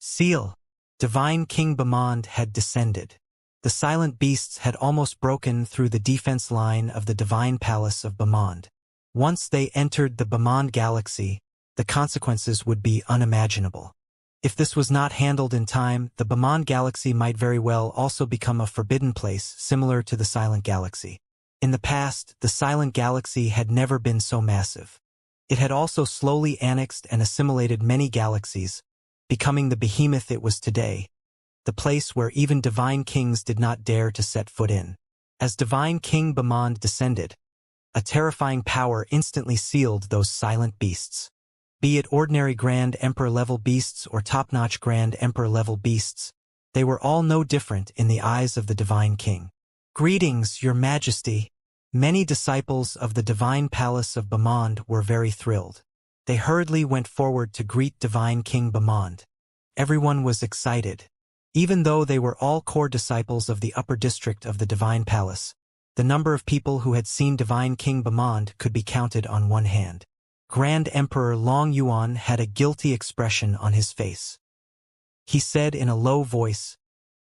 Seal. Divine King Bamand had descended. The silent beasts had almost broken through the defense line of the divine palace of Bamand. Once they entered the Bamand galaxy, the consequences would be unimaginable. If this was not handled in time, the Bamand galaxy might very well also become a forbidden place similar to the Silent Galaxy. In the past, the Silent Galaxy had never been so massive. It had also slowly annexed and assimilated many galaxies, becoming the behemoth it was today, the place where even divine kings did not dare to set foot in. As Divine King Bamand descended, a terrifying power instantly sealed those silent beasts. Be it ordinary Grand Emperor-level beasts or top-notch Grand Emperor-level beasts, they were all no different in the eyes of the Divine King. "Greetings, Your Majesty." Many disciples of the Divine Palace of Bamand were very thrilled. They hurriedly went forward to greet Divine King Bamand. Everyone was excited. Even though they were all core disciples of the upper district of the Divine Palace, the number of people who had seen Divine King Bamand could be counted on one hand. Grand Emperor Long Yuan had a guilty expression on his face. He said in a low voice,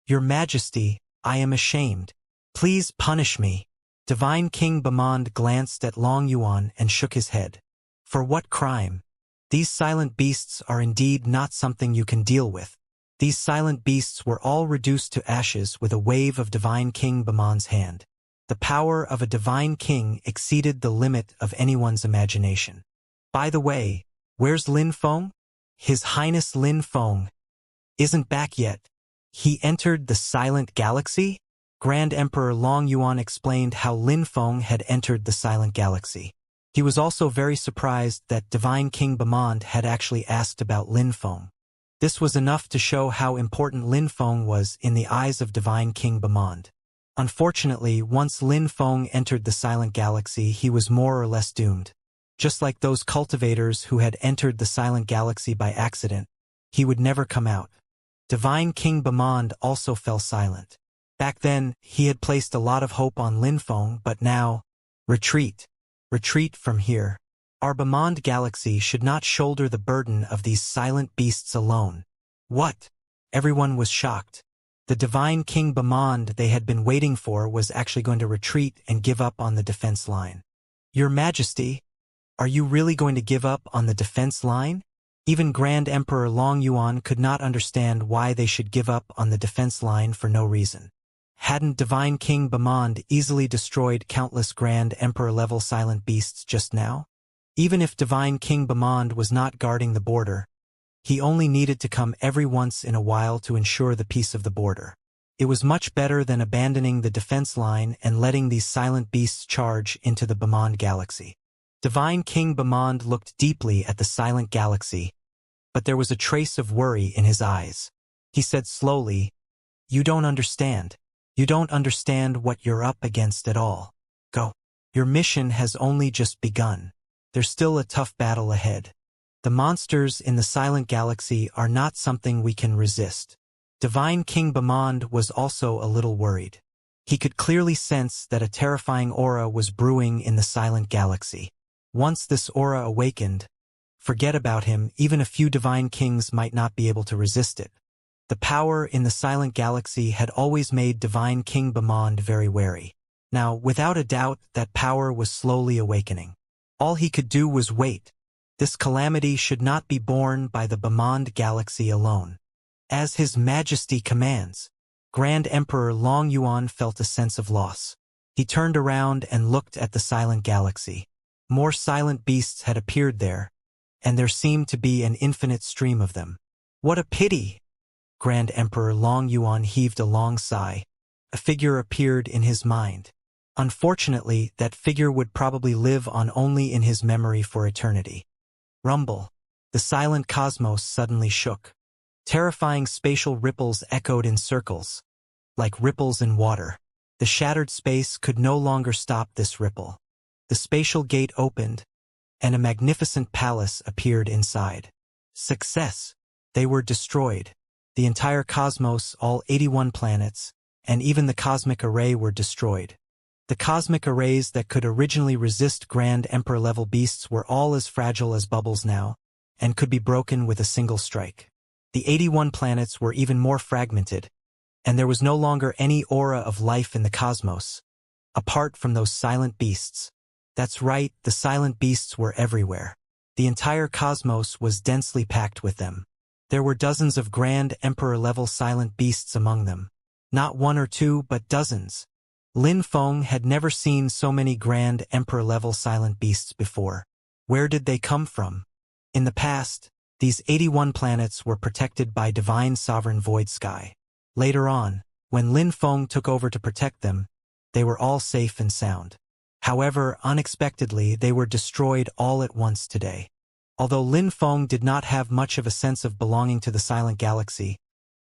"Your Majesty, I am ashamed. Please punish me." Divine King Bamand glanced at Long Yuan and shook his head. "For what crime? These silent beasts are indeed not something you can deal with." These silent beasts were all reduced to ashes with a wave of Divine King Bamand's hand. The power of a divine king exceeded the limit of anyone's imagination. "By the way, where's Lin Feng?" "His Highness Lin Feng isn't back yet. He entered the Silent Galaxy?" Grand Emperor Long Yuan explained how Lin Feng had entered the Silent Galaxy. He was also very surprised that Divine King Bamand had actually asked about Lin Feng. This was enough to show how important Lin Feng was in the eyes of Divine King Bamand. Unfortunately, once Lin Feng entered the Silent Galaxy, he was more or less doomed. Just like those cultivators who had entered the Silent Galaxy by accident, he would never come out. Divine King Bamand also fell silent. Back then, he had placed a lot of hope on Lin Feng, but now, retreat. Retreat from here. Our Bamand Galaxy should not shoulder the burden of these silent beasts alone. What? Everyone was shocked. The Divine King Bamand they had been waiting for was actually going to retreat and give up on the defense line. "Your Majesty, are you really going to give up on the defense line?" Even Grand Emperor Long Yuan could not understand why they should give up on the defense line for no reason. Hadn't Divine King Bamand easily destroyed countless Grand Emperor-level silent beasts just now? Even if Divine King Bamand was not guarding the border, he only needed to come every once in a while to ensure the peace of the border. It was much better than abandoning the defense line and letting these silent beasts charge into the Bamand Galaxy. Divine King Bamand looked deeply at the Silent Galaxy, but there was a trace of worry in his eyes. He said slowly, "You don't understand. You don't understand what you're up against at all. Go. Your mission has only just begun. There's still a tough battle ahead. The monsters in the Silent Galaxy are not something we can resist." Divine King Bamand was also a little worried. He could clearly sense that a terrifying aura was brewing in the Silent Galaxy. Once this aura awakened, forget about him, even a few divine kings might not be able to resist it. The power in the Silent Galaxy had always made Divine King Bamand very wary. Now, without a doubt, that power was slowly awakening. All he could do was wait. This calamity should not be borne by the Bamand Galaxy alone. As His Majesty commands, Grand Emperor Long Yuan felt a sense of loss. He turned around and looked at the Silent Galaxy. More silent beasts had appeared there, and there seemed to be an infinite stream of them. "What a pity!" Grand Emperor Long Yuan heaved a long sigh. A figure appeared in his mind. Unfortunately, that figure would probably live on only in his memory for eternity. Rumble. The silent cosmos suddenly shook. Terrifying spatial ripples echoed in circles, like ripples in water. The shattered space could no longer stop this ripple. The spatial gate opened, and a magnificent palace appeared inside. Success! They were destroyed. The entire cosmos, all 81 planets, and even the cosmic array were destroyed. The cosmic arrays that could originally resist Grand Emperor-level beasts were all as fragile as bubbles now, and could be broken with a single strike. The 81 planets were even more fragmented, and there was no longer any aura of life in the cosmos, apart from those silent beasts. That's right, the silent beasts were everywhere. The entire cosmos was densely packed with them. There were dozens of Grand Emperor-level silent beasts among them. Not one or two, but dozens. Lin Feng had never seen so many Grand Emperor-level silent beasts before. Where did they come from? In the past, these 81 planets were protected by divine sovereign void sky. Later on, when Lin Feng took over to protect them, they were all safe and sound. However, unexpectedly, they were destroyed all at once today. Although Lin Feng did not have much of a sense of belonging to the silent galaxy,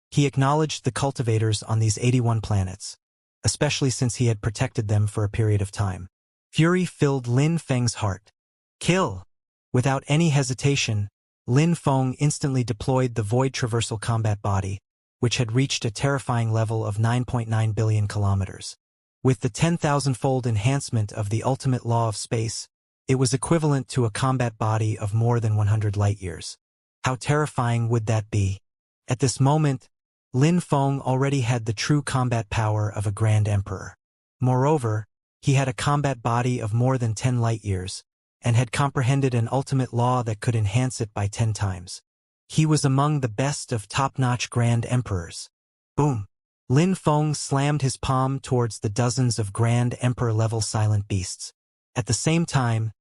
he acknowledged the cultivators on these 81 planets, especially since he had protected them for a period of time. Fury filled Lin Feng's heart. Kill! Without any hesitation, Lin Feng instantly deployed the Void Traversal Combat Body, which had reached a terrifying level of 9.9 billion kilometers. With the 10,000-fold enhancement of the ultimate law of space, it was equivalent to a combat body of more than 100 light-years. How terrifying would that be? At this moment, Lin Feng already had the true combat power of a Grand Emperor. Moreover, he had a combat body of more than 10 light-years, and had comprehended an ultimate law that could enhance it by 10 times. He was among the best of top-notch Grand Emperors. Boom! Lin Feng slammed his palm towards the dozens of Grand Emperor-level silent beasts. At the same time,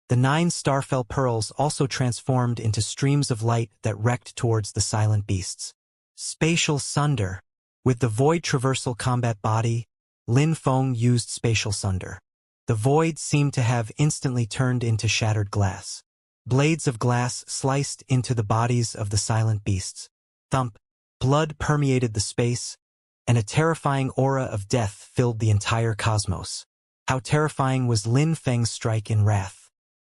the 9 Starfell pearls also transformed into streams of light that wrecked towards the silent beasts. Spatial Sunder. With the Void Traversal Combat Body, Lin Feng used Spatial Sunder. The void seemed to have instantly turned into shattered glass. Blades of glass sliced into the bodies of the silent beasts. Thump. Blood permeated the space, and a terrifying aura of death filled the entire cosmos. How terrifying was Lin Feng's strike in wrath.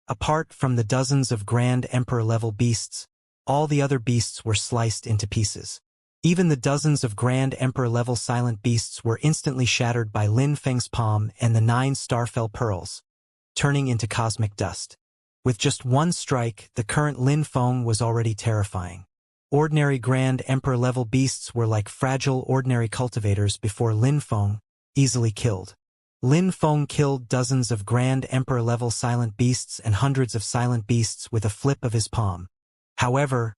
Apart from the dozens of Grand Emperor-level beasts, all the other beasts were sliced into pieces. Even the dozens of Grand Emperor-level silent beasts were instantly shattered by Lin Feng's palm and the 9 Starfell pearls, turning into cosmic dust. With just one strike, the current Lin Feng was already terrifying. Ordinary Grand Emperor-level beasts were like fragile ordinary cultivators before Lin Feng, easily killed. Lin Feng killed dozens of Grand Emperor-level silent beasts and hundreds of silent beasts with a flip of his palm. However,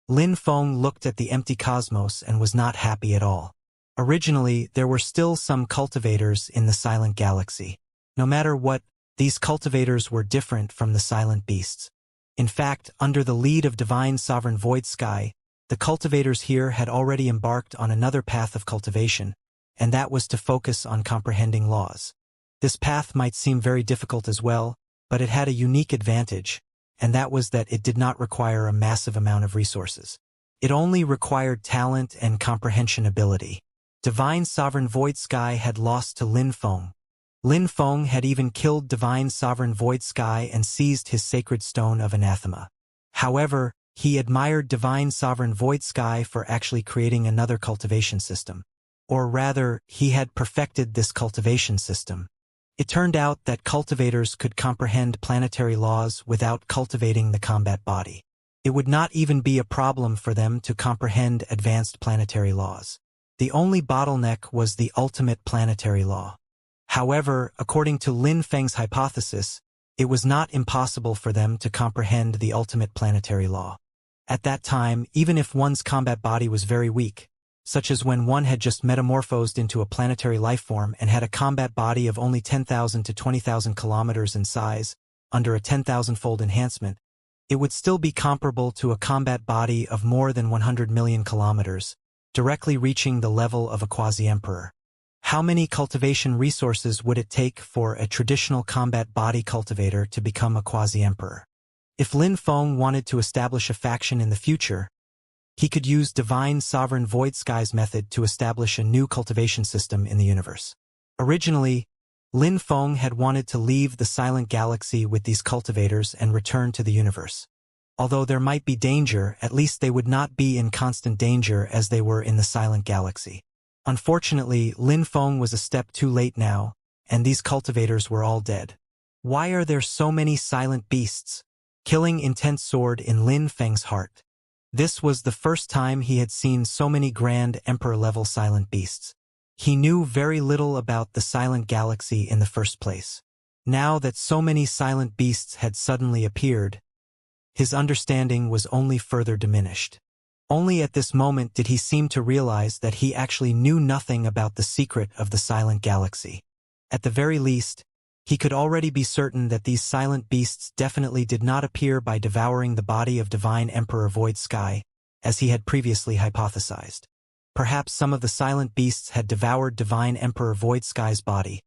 Lin Feng looked at the empty cosmos and was not happy at all. Originally, there were still some cultivators in the silent galaxy. No matter what, these cultivators were different from the silent beasts. In fact, under the lead of Divine Sovereign Void Sky, the cultivators here had already embarked on another path of cultivation, and that was to focus on comprehending laws. This path might seem very difficult as well, but it had a unique advantage, and that was that it did not require a massive amount of resources. It only required talent and comprehension ability. Divine Sovereign Void Sky had lost to Lin Feng. Lin Feng had even killed Divine Sovereign Void Sky and seized his sacred stone of anathema. However, he admired Divine Sovereign Void Sky for actually creating another cultivation system. Or rather, he had perfected this cultivation system. It turned out that cultivators could comprehend planetary laws without cultivating the combat body. It would not even be a problem for them to comprehend advanced planetary laws. The only bottleneck was the ultimate planetary law. However, according to Lin Feng's hypothesis, it was not impossible for them to comprehend the ultimate planetary law. At that time, even if one's combat body was very weak, such as when one had just metamorphosed into a planetary lifeform and had a combat body of only 10,000 to 20,000 kilometers in size, under a 10,000-fold enhancement, it would still be comparable to a combat body of more than 100 million kilometers, directly reaching the level of a quasi-emperor. How many cultivation resources would it take for a traditional combat body cultivator to become a quasi-emperor? If Lin Feng wanted to establish a faction in the future, he could use Divine Sovereign Void Sky's method to establish a new cultivation system in the universe. Originally, Lin Feng had wanted to leave the silent galaxy with these cultivators and return to the universe. Although there might be danger, at least they would not be in constant danger as they were in the silent galaxy. Unfortunately, Lin Feng was a step too late now, and these cultivators were all dead. Why are there so many silent beasts? Killing intense soared in Lin Feng's heart. This was the first time he had seen so many grand emperor-level silent beasts. He knew very little about the silent galaxy in the first place. Now that so many silent beasts had suddenly appeared, his understanding was only further diminished. Only at this moment did he seem to realize that he actually knew nothing about the secret of the silent galaxy. At the very least, he could already be certain that these silent beasts definitely did not appear by devouring the body of Divine Emperor Void Sky, as he had previously hypothesized. Perhaps some of the silent beasts had devoured Divine Emperor Void Sky's body,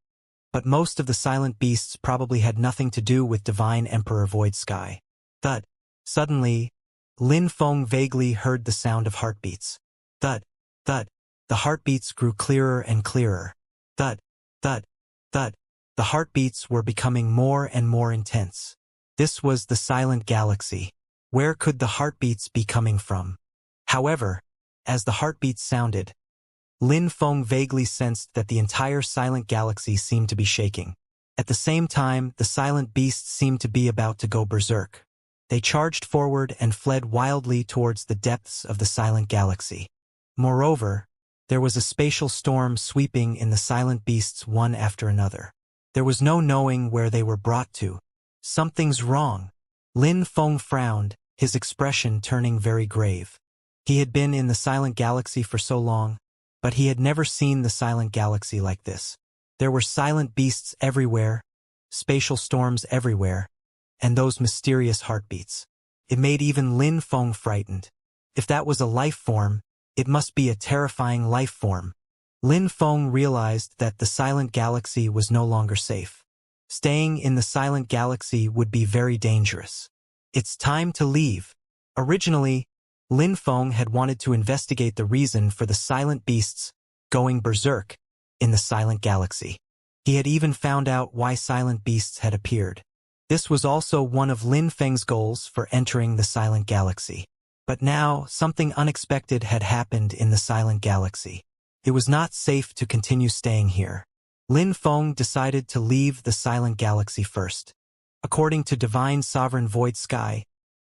but most of the silent beasts probably had nothing to do with Divine Emperor Void Sky. Thud. Suddenly, Lin Feng vaguely heard the sound of heartbeats. Thud, thud. The heartbeats grew clearer and clearer. Thud, thud, thud. The heartbeats were becoming more and more intense. This was the silent galaxy. Where could the heartbeats be coming from? However, as the heartbeats sounded, Lin Feng vaguely sensed that the entire silent galaxy seemed to be shaking. At the same time, the silent beasts seemed to be about to go berserk. They charged forward and fled wildly towards the depths of the silent galaxy. Moreover, there was a spatial storm sweeping in the silent beasts one after another. There was no knowing where they were brought to. Something's wrong. Lin Feng frowned, his expression turning very grave. He had been in the silent galaxy for so long, but he had never seen the silent galaxy like this. There were silent beasts everywhere, spatial storms everywhere, and those mysterious heartbeats. It made even Lin Feng frightened. If that was a life form, it must be a terrifying life form. Lin Feng realized that the silent galaxy was no longer safe. Staying in the silent galaxy would be very dangerous. It's time to leave. Originally, Lin Feng had wanted to investigate the reason for the silent beasts going berserk in the silent galaxy. He had even found out why silent beasts had appeared. This was also one of Lin Feng's goals for entering the silent galaxy. But now, something unexpected had happened in the silent galaxy. It was not safe to continue staying here. Lin Feng decided to leave the silent galaxy first. According to Divine Sovereign Void Sky,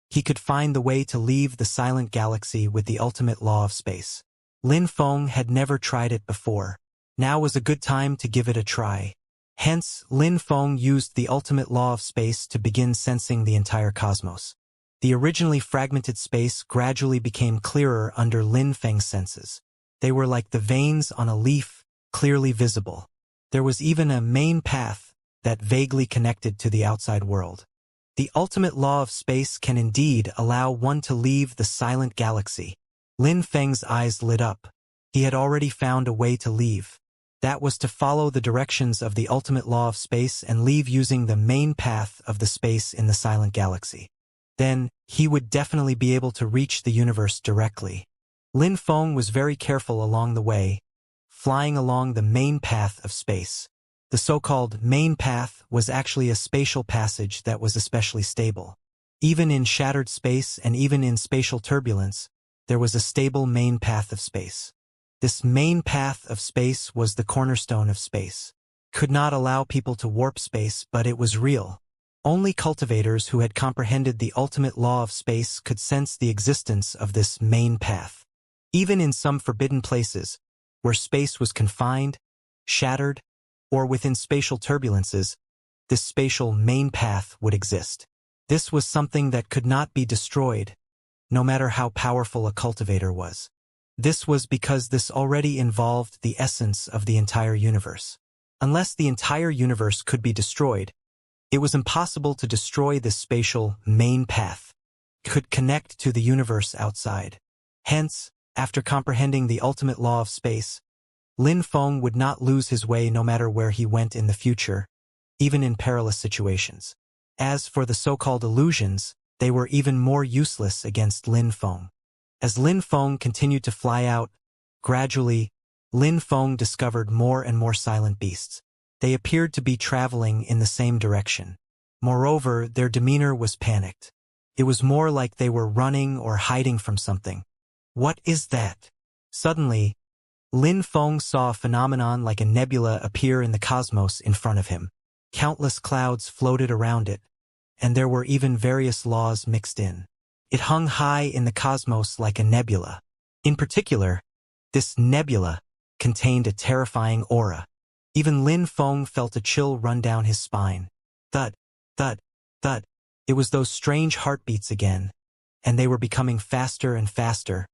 he could find the way to leave the silent galaxy with the ultimate law of space. Lin Feng had never tried it before. Now was a good time to give it a try. Hence, Lin Feng used the ultimate law of space to begin sensing the entire cosmos. The originally fragmented space gradually became clearer under Lin Feng's senses. They were like the veins on a leaf, clearly visible. There was even a main path that vaguely connected to the outside world. The ultimate law of space can indeed allow one to leave the silent galaxy. Lin Feng's eyes lit up. He had already found a way to leave. That was to follow the directions of the ultimate law of space and leave using the main path of the space in the silent galaxy. Then, he would definitely be able to reach the universe directly. Lin Feng was very careful along the way, flying along the main path of space. The so-called main path was actually a spatial passage that was especially stable. Even in shattered space and even in spatial turbulence, there was a stable main path of space. This main path of space was the cornerstone of space. Could not allow people to warp space, but it was real. Only cultivators who had comprehended the ultimate law of space could sense the existence of this main path. Even in some forbidden places, where space was confined, shattered, or within spatial turbulences, this spatial main path would exist. This was something that could not be destroyed, no matter how powerful a cultivator was. This was because this already involved the essence of the entire universe. Unless the entire universe could be destroyed, it was impossible to destroy this spatial main path. It could connect to the universe outside. Hence, after comprehending the ultimate law of space, Lin Feng would not lose his way no matter where he went in the future, even in perilous situations. As for the so-called illusions, they were even more useless against Lin Feng. As Lin Feng continued to fly out, gradually, Lin Feng discovered more and more silent beasts. They appeared to be traveling in the same direction. Moreover, their demeanor was panicked. It was more like they were running or hiding from something. What is that? Suddenly, Lin Feng saw a phenomenon like a nebula appear in the cosmos in front of him. Countless clouds floated around it, and there were even various laws mixed in. It hung high in the cosmos like a nebula. In particular, this nebula contained a terrifying aura. Even Lin Feng felt a chill run down his spine. Thud, thud, thud. It was those strange heartbeats again, and they were becoming faster and faster,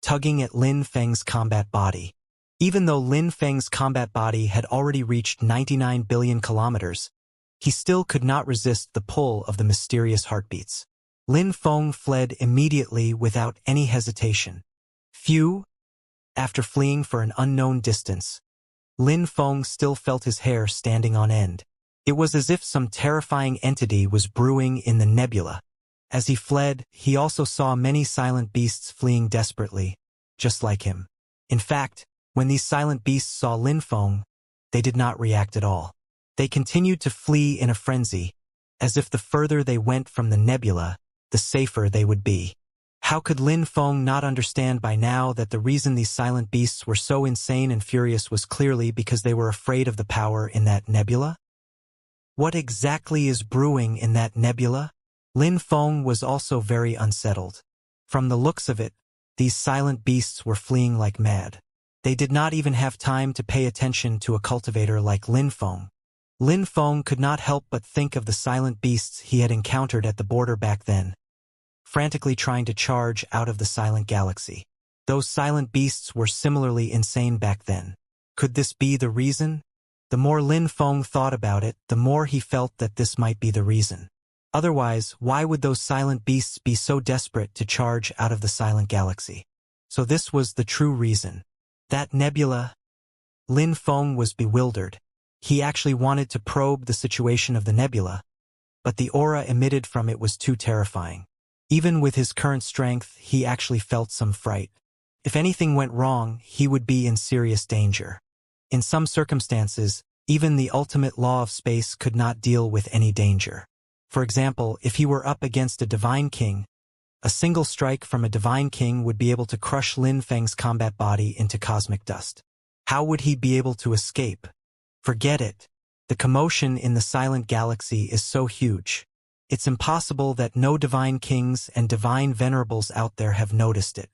tugging at Lin Feng's combat body. Even though Lin Feng's combat body had already reached 99 billion kilometers, he still could not resist the pull of the mysterious heartbeats. Lin Feng fled immediately without any hesitation. Phew! After fleeing for an unknown distance, Lin Feng still felt his hair standing on end. It was as if some terrifying entity was brewing in the nebula. As he fled, he also saw many silent beasts fleeing desperately, just like him. In fact, when these silent beasts saw Lin Feng, they did not react at all. They continued to flee in a frenzy, as if the further they went from the nebula, the safer they would be. How could Lin Feng not understand by now that the reason these silent beasts were so insane and furious was clearly because they were afraid of the power in that nebula? What exactly is brewing in that nebula? Lin Feng was also very unsettled. From the looks of it, these silent beasts were fleeing like mad. They did not even have time to pay attention to a cultivator like Lin Feng. Lin Feng could not help but think of the silent beasts he had encountered at the border back then, frantically trying to charge out of the silent galaxy. Those silent beasts were similarly insane back then. Could this be the reason? The more Lin Feng thought about it, the more he felt that this might be the reason. Otherwise, why would those silent beasts be so desperate to charge out of the silent galaxy? So this was the true reason. That nebula? Lin Feng was bewildered. He actually wanted to probe the situation of the nebula, but the aura emitted from it was too terrifying. Even with his current strength, he actually felt some fright. If anything went wrong, he would be in serious danger. In some circumstances, even the ultimate law of space could not deal with any danger. For example, if he were up against a divine king, a single strike from a divine king would be able to crush Lin Feng's combat body into cosmic dust. How would he be able to escape? Forget it. The commotion in the silent galaxy is so huge. It's impossible that no divine kings and divine venerables out there have noticed it.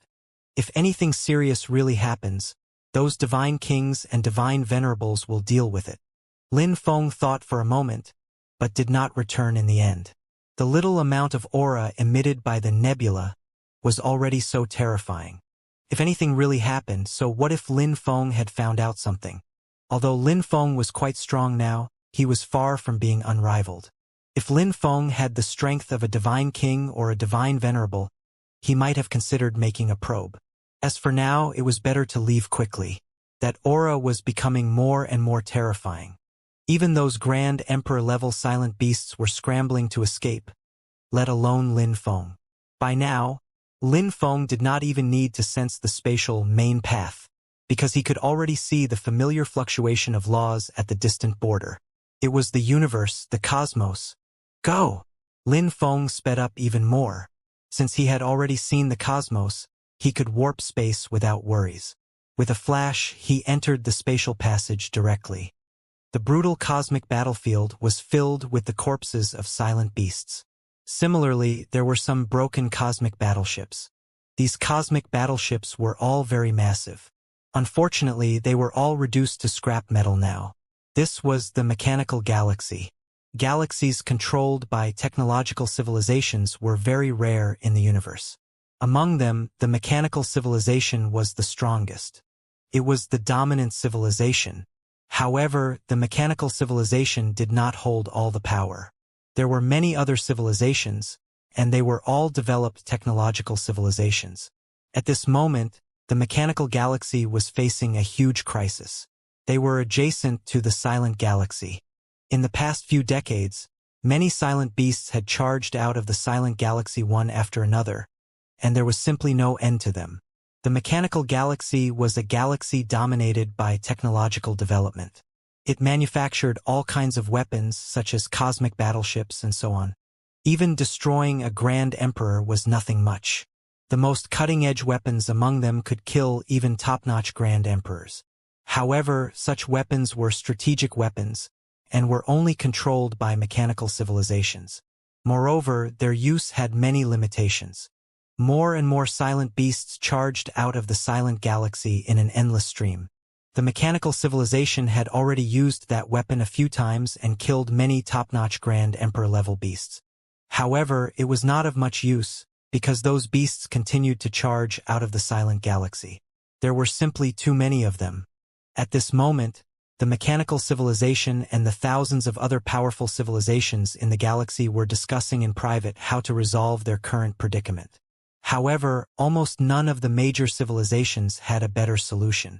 If anything serious really happens, those divine kings and divine venerables will deal with it. Lin Feng thought for a moment, but did not return in the end. The little amount of aura emitted by the nebula was already so terrifying. If anything really happened, so what if Lin Feng had found out something? Although Lin Feng was quite strong now, he was far from being unrivaled. If Lin Feng had the strength of a divine king or a divine venerable, he might have considered making a probe. As for now, it was better to leave quickly. That aura was becoming more and more terrifying. Even those Grand Emperor-level silent beasts were scrambling to escape, let alone Lin Feng. By now, Lin Feng did not even need to sense the spatial main path, because he could already see the familiar fluctuation of laws at the distant border. It was the universe, the cosmos. Go! Lin Feng sped up even more. Since he had already seen the cosmos, he could warp space without worries. With a flash, he entered the spatial passage directly. The brutal cosmic battlefield was filled with the corpses of silent beasts. Similarly, there were some broken cosmic battleships. These cosmic battleships were all very massive. Unfortunately, they were all reduced to scrap metal now. This was the mechanical galaxy. Galaxies controlled by technological civilizations were very rare in the universe. Among them, the mechanical civilization was the strongest. It was the dominant civilization. However, the mechanical civilization did not hold all the power. There were many other civilizations, and they were all developed technological civilizations. At this moment, the mechanical galaxy was facing a huge crisis. They were adjacent to the silent galaxy. In the past few decades, many silent beasts had charged out of the silent galaxy one after another, and there was simply no end to them. The mechanical galaxy was a galaxy dominated by technological development. It manufactured all kinds of weapons, such as cosmic battleships and so on. Even destroying a Grand Emperor was nothing much. The most cutting-edge weapons among them could kill even top-notch Grand Emperors. However, such weapons were strategic weapons, and were only controlled by mechanical civilizations. Moreover, their use had many limitations. More and more silent beasts charged out of the silent galaxy in an endless stream. The mechanical civilization had already used that weapon a few times and killed many top-notch Grand Emperor-level beasts. However, it was not of much use, because those beasts continued to charge out of the silent galaxy. There were simply too many of them. At this moment, the mechanical civilization and the thousands of other powerful civilizations in the galaxy were discussing in private how to resolve their current predicament. However, almost none of the major civilizations had a better solution.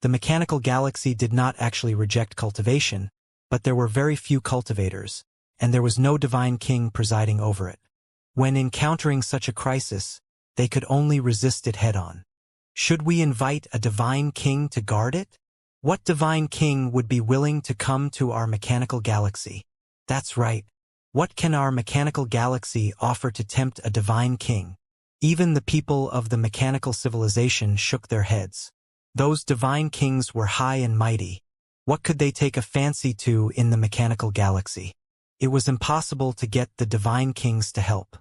The mechanical galaxy did not actually reject cultivation, but there were very few cultivators, and there was no divine king presiding over it. When encountering such a crisis, they could only resist it head-on. Should we invite a divine king to guard it? What divine king would be willing to come to our mechanical galaxy? That's right. What can our mechanical galaxy offer to tempt a divine king? Even the people of the mechanical civilization shook their heads. Those divine kings were high and mighty. What could they take a fancy to in the mechanical galaxy? It was impossible to get the divine kings to help.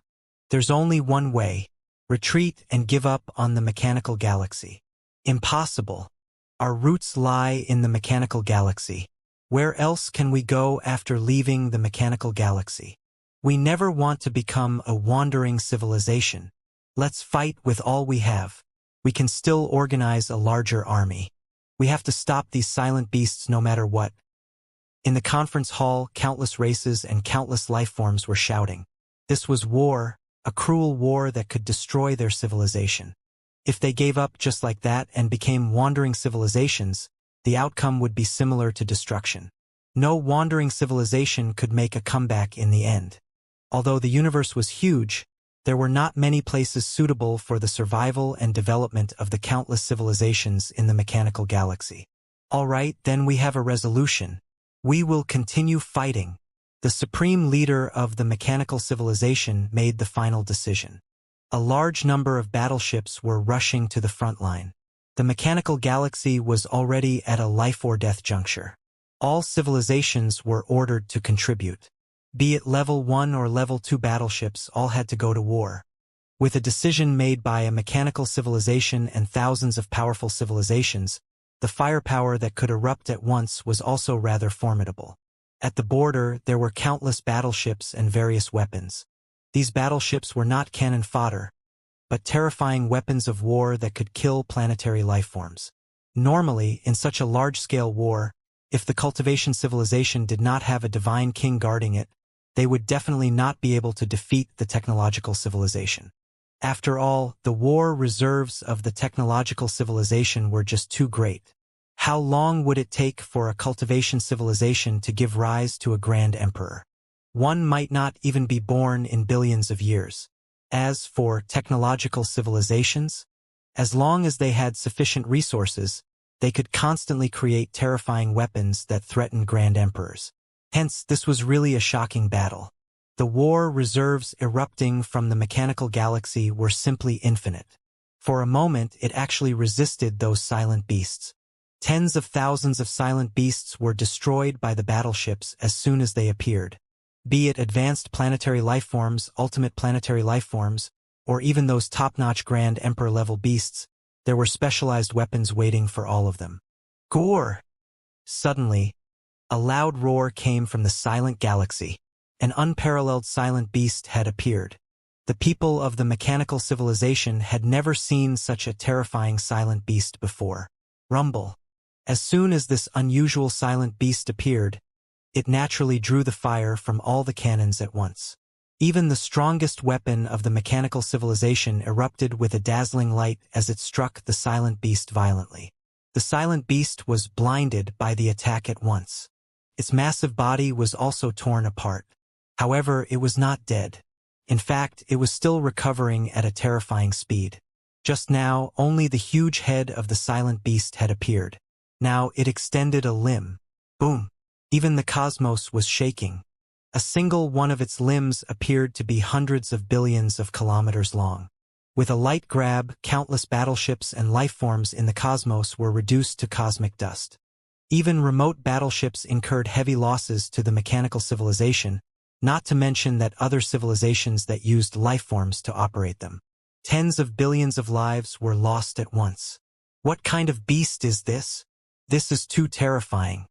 There's only one way: retreat and give up on the mechanical galaxy. Impossible. Our roots lie in the mechanical galaxy. Where else can we go after leaving the mechanical galaxy? We never want to become a wandering civilization. Let's fight with all we have. We can still organize a larger army. We have to stop these silent beasts no matter what. In the conference hall, countless races and countless life forms were shouting. This was war, a cruel war that could destroy their civilization. If they gave up just like that and became wandering civilizations, the outcome would be similar to destruction. No wandering civilization could make a comeback in the end. Although the universe was huge, there were not many places suitable for the survival and development of the countless civilizations in the mechanical galaxy. All right, then we have a resolution. We will continue fighting. The supreme leader of the mechanical civilization made the final decision. A large number of battleships were rushing to the front line. The mechanical galaxy was already at a life-or-death juncture. All civilizations were ordered to contribute. Be it level 1 or level 2 battleships, all had to go to war. With a decision made by a mechanical civilization and thousands of powerful civilizations, the firepower that could erupt at once was also rather formidable. At the border, there were countless battleships and various weapons. These battleships were not cannon fodder, but terrifying weapons of war that could kill planetary lifeforms. Normally, in such a large-scale war, if the Cultivation civilization did not have a divine king guarding it, they would definitely not be able to defeat the technological civilization. After all, the war reserves of the technological civilization were just too great. How long would it take for a Cultivation civilization to give rise to a Grand Emperor? One might not even be born in billions of years. As for technological civilizations, as long as they had sufficient resources, they could constantly create terrifying weapons that threatened Grand Emperors. Hence, this was really a shocking battle. The war reserves erupting from the mechanical galaxy were simply infinite. For a moment, it actually resisted those silent beasts. Tens of thousands of silent beasts were destroyed by the battleships as soon as they appeared. Be it advanced planetary lifeforms, ultimate planetary lifeforms, or even those top-notch Grand Emperor-level beasts, there were specialized weapons waiting for all of them. Gore! Suddenly, a loud roar came from the silent galaxy. An unparalleled silent beast had appeared. The people of the mechanical civilization had never seen such a terrifying silent beast before. Rumble. As soon as this unusual silent beast appeared, it naturally drew the fire from all the cannons at once. Even the strongest weapon of the mechanical civilization erupted with a dazzling light as it struck the silent beast violently. The silent beast was blinded by the attack at once. Its massive body was also torn apart. However, it was not dead. In fact, it was still recovering at a terrifying speed. Just now, only the huge head of the silent beast had appeared. Now it extended a limb. Boom! Even the cosmos was shaking. A single one of its limbs appeared to be hundreds of billions of kilometers long. With a light grab, countless battleships and lifeforms in the cosmos were reduced to cosmic dust. Even remote battleships incurred heavy losses to the mechanical civilization, not to mention that other civilizations that used lifeforms to operate them. Tens of billions of lives were lost at once. What kind of beast is this? This is too terrifying.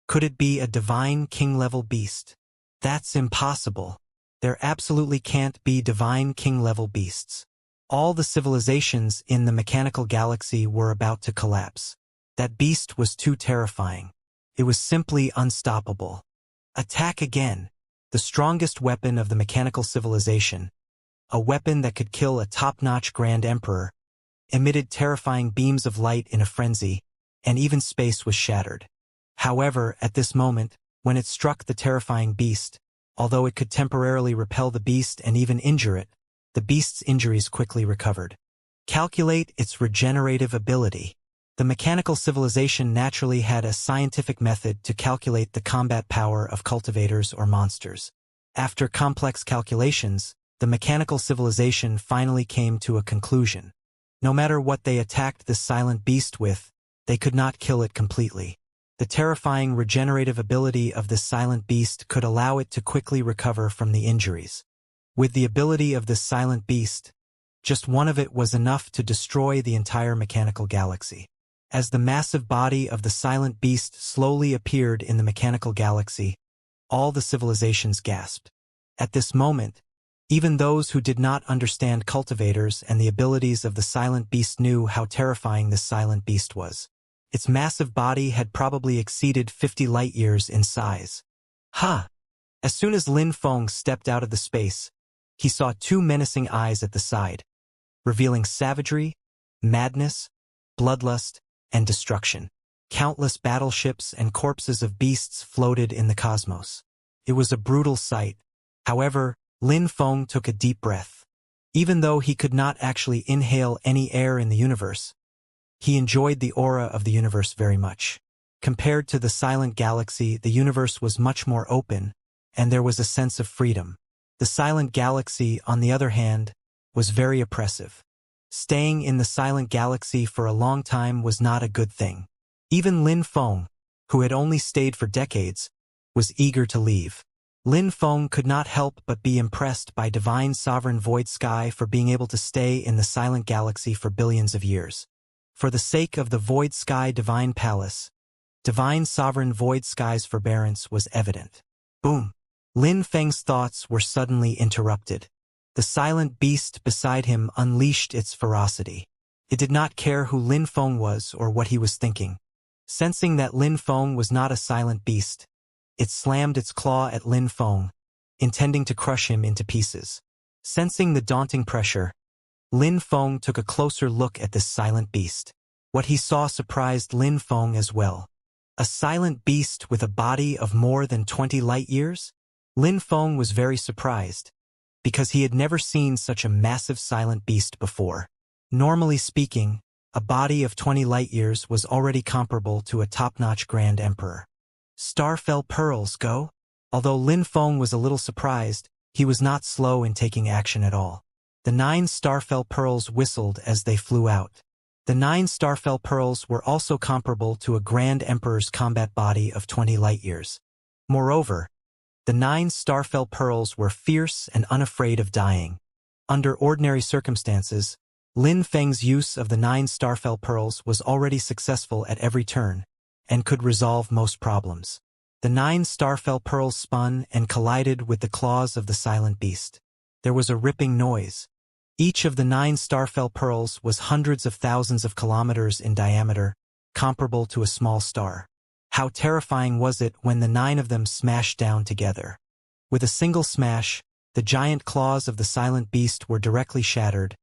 Could it be a divine king-level beast? That's impossible. There absolutely can't be divine king-level beasts. All the civilizations in the mechanical galaxy were about to collapse. That beast was too terrifying. It was simply unstoppable. Attack again. The strongest weapon of the mechanical civilization, a weapon that could kill a top-notch Grand Emperor, emitted terrifying beams of light in a frenzy, and even space was shattered. However, at this moment, when it struck the terrifying beast, although it could temporarily repel the beast and even injure it, the beast's injuries quickly recovered. Calculate its regenerative ability. The mechanical civilization naturally had a scientific method to calculate the combat power of cultivators or monsters. After complex calculations, the mechanical civilization finally came to a conclusion. No matter what they attacked this silent beast with, they could not kill it completely. The terrifying regenerative ability of this silent beast could allow it to quickly recover from the injuries. With the ability of this silent beast, just one of it was enough to destroy the entire mechanical galaxy. As the massive body of the silent beast slowly appeared in the mechanical galaxy, all the civilizations gasped. At this moment, even those who did not understand cultivators and the abilities of the silent beast knew how terrifying this silent beast was. Its massive body had probably exceeded 50 light-years in size. Ha! As soon as Lin Feng stepped out of the space, he saw two menacing eyes at the side, revealing savagery, madness, bloodlust, and destruction. Countless battleships and corpses of beasts floated in the cosmos. It was a brutal sight. However, Lin Feng took a deep breath. Even though he could not actually inhale any air in the universe, he enjoyed the aura of the universe very much. Compared to the silent galaxy, the universe was much more open, and there was a sense of freedom. The silent galaxy, on the other hand, was very oppressive. Staying in the silent galaxy for a long time was not a good thing. Even Lin Feng, who had only stayed for decades, was eager to leave. Lin Feng could not help but be impressed by Divine Sovereign Void Sky for being able to stay in the silent galaxy for billions of years. For the sake of the Void Sky Divine Palace, Divine Sovereign Void Sky's forbearance was evident. Boom! Lin Feng's thoughts were suddenly interrupted. The silent beast beside him unleashed its ferocity. It did not care who Lin Feng was or what he was thinking. Sensing that Lin Feng was not a silent beast, it slammed its claw at Lin Feng, intending to crush him into pieces. Sensing the daunting pressure, Lin Feng took a closer look at this silent beast. What he saw surprised Lin Feng as well. A silent beast with a body of more than 20 light-years? Lin Feng was very surprised, because he had never seen such a massive silent beast before. Normally speaking, a body of 20 light-years was already comparable to a top-notch Grand Emperor. Starfell pearls, go? Although Lin Feng was a little surprised, he was not slow in taking action at all. The 9 Starfell pearls whistled as they flew out. The 9 Starfell pearls were also comparable to a Grand Emperor's combat body of 20 light-years. Moreover, the 9 Starfell pearls were fierce and unafraid of dying. Under ordinary circumstances, Lin Feng's use of the 9 Starfell pearls was already successful at every turn, and could resolve most problems. The 9 Starfell pearls spun and collided with the claws of the silent beast. There was a ripping noise. Each of the 9 Starfell pearls was hundreds of thousands of kilometers in diameter, comparable to a small star. How terrifying was it when the 9 of them smashed down together. With a single smash, the giant claws of the silent beast were directly shattered,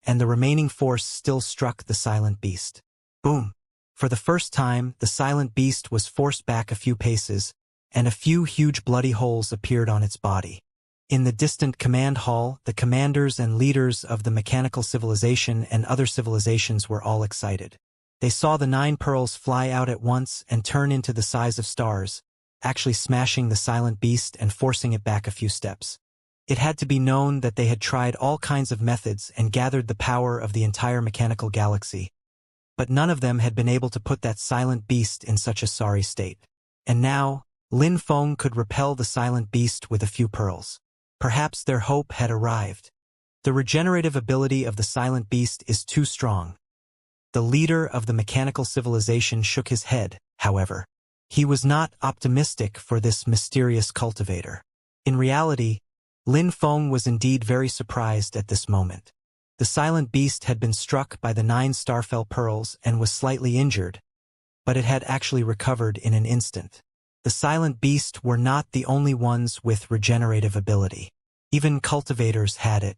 and the remaining force still struck the silent beast. Boom! For the first time, the silent beast was forced back a few paces, and a few huge bloody holes appeared on its body. In the distant command hall, the commanders and leaders of the mechanical civilization and other civilizations were all excited. They saw the 9 pearls fly out at once and turn into the size of stars, actually smashing the silent beast and forcing it back a few steps. It had to be known that they had tried all kinds of methods and gathered the power of the entire mechanical galaxy, but none of them had been able to put that silent beast in such a sorry state. And now, Lin Feng could repel the silent beast with a few pearls. Perhaps their hope had arrived. The regenerative ability of the silent beast is too strong. The leader of the mechanical civilization shook his head, however. He was not optimistic for this mysterious cultivator. In reality, Lin Feng was indeed very surprised at this moment. The silent beast had been struck by the 9 starfell pearls and was slightly injured, but it had actually recovered in an instant. The silent beast were not the only ones with regenerative ability. Even cultivators had it.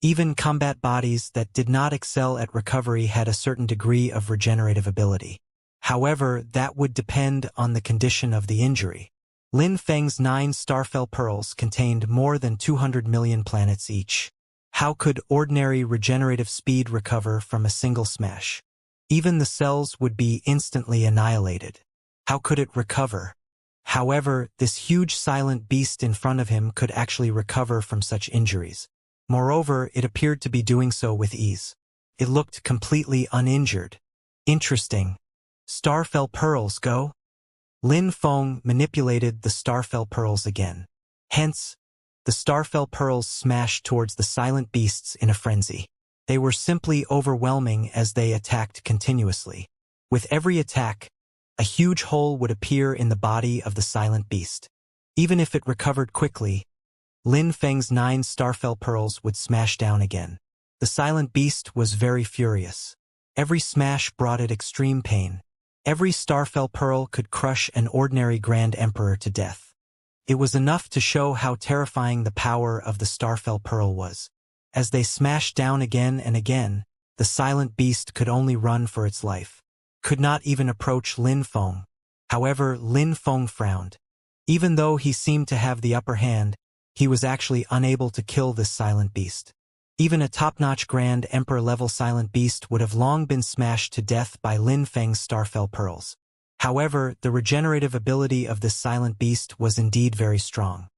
Even combat bodies that did not excel at recovery had a certain degree of regenerative ability. However, that would depend on the condition of the injury. Lin Feng's 9 starfell pearls contained more than 200 million planets each. How could ordinary regenerative speed recover from a single smash? Even the cells would be instantly annihilated. How could it recover? However, this huge silent beast in front of him could actually recover from such injuries. Moreover, it appeared to be doing so with ease. It looked completely uninjured. Interesting. Starfell pearls, go? Lin Feng manipulated the starfell pearls again. Hence, the starfell pearls smashed towards the silent beasts in a frenzy. They were simply overwhelming as they attacked continuously. With every attack, a huge hole would appear in the body of the silent beast. Even if it recovered quickly, Lin Feng's 9 starfell pearls would smash down again. The silent beast was very furious. Every smash brought it extreme pain. Every starfell pearl could crush an ordinary Grand Emperor to death. It was enough to show how terrifying the power of the starfell pearl was. As they smashed down again and again, the silent beast could only run for its life. Could not even approach Lin Feng. However, Lin Feng frowned. Even though he seemed to have the upper hand, he was actually unable to kill this silent beast. Even a top-notch Grand Emperor-level silent beast would have long been smashed to death by Lin Feng's starfell pearls. However, the regenerative ability of this silent beast was indeed very strong.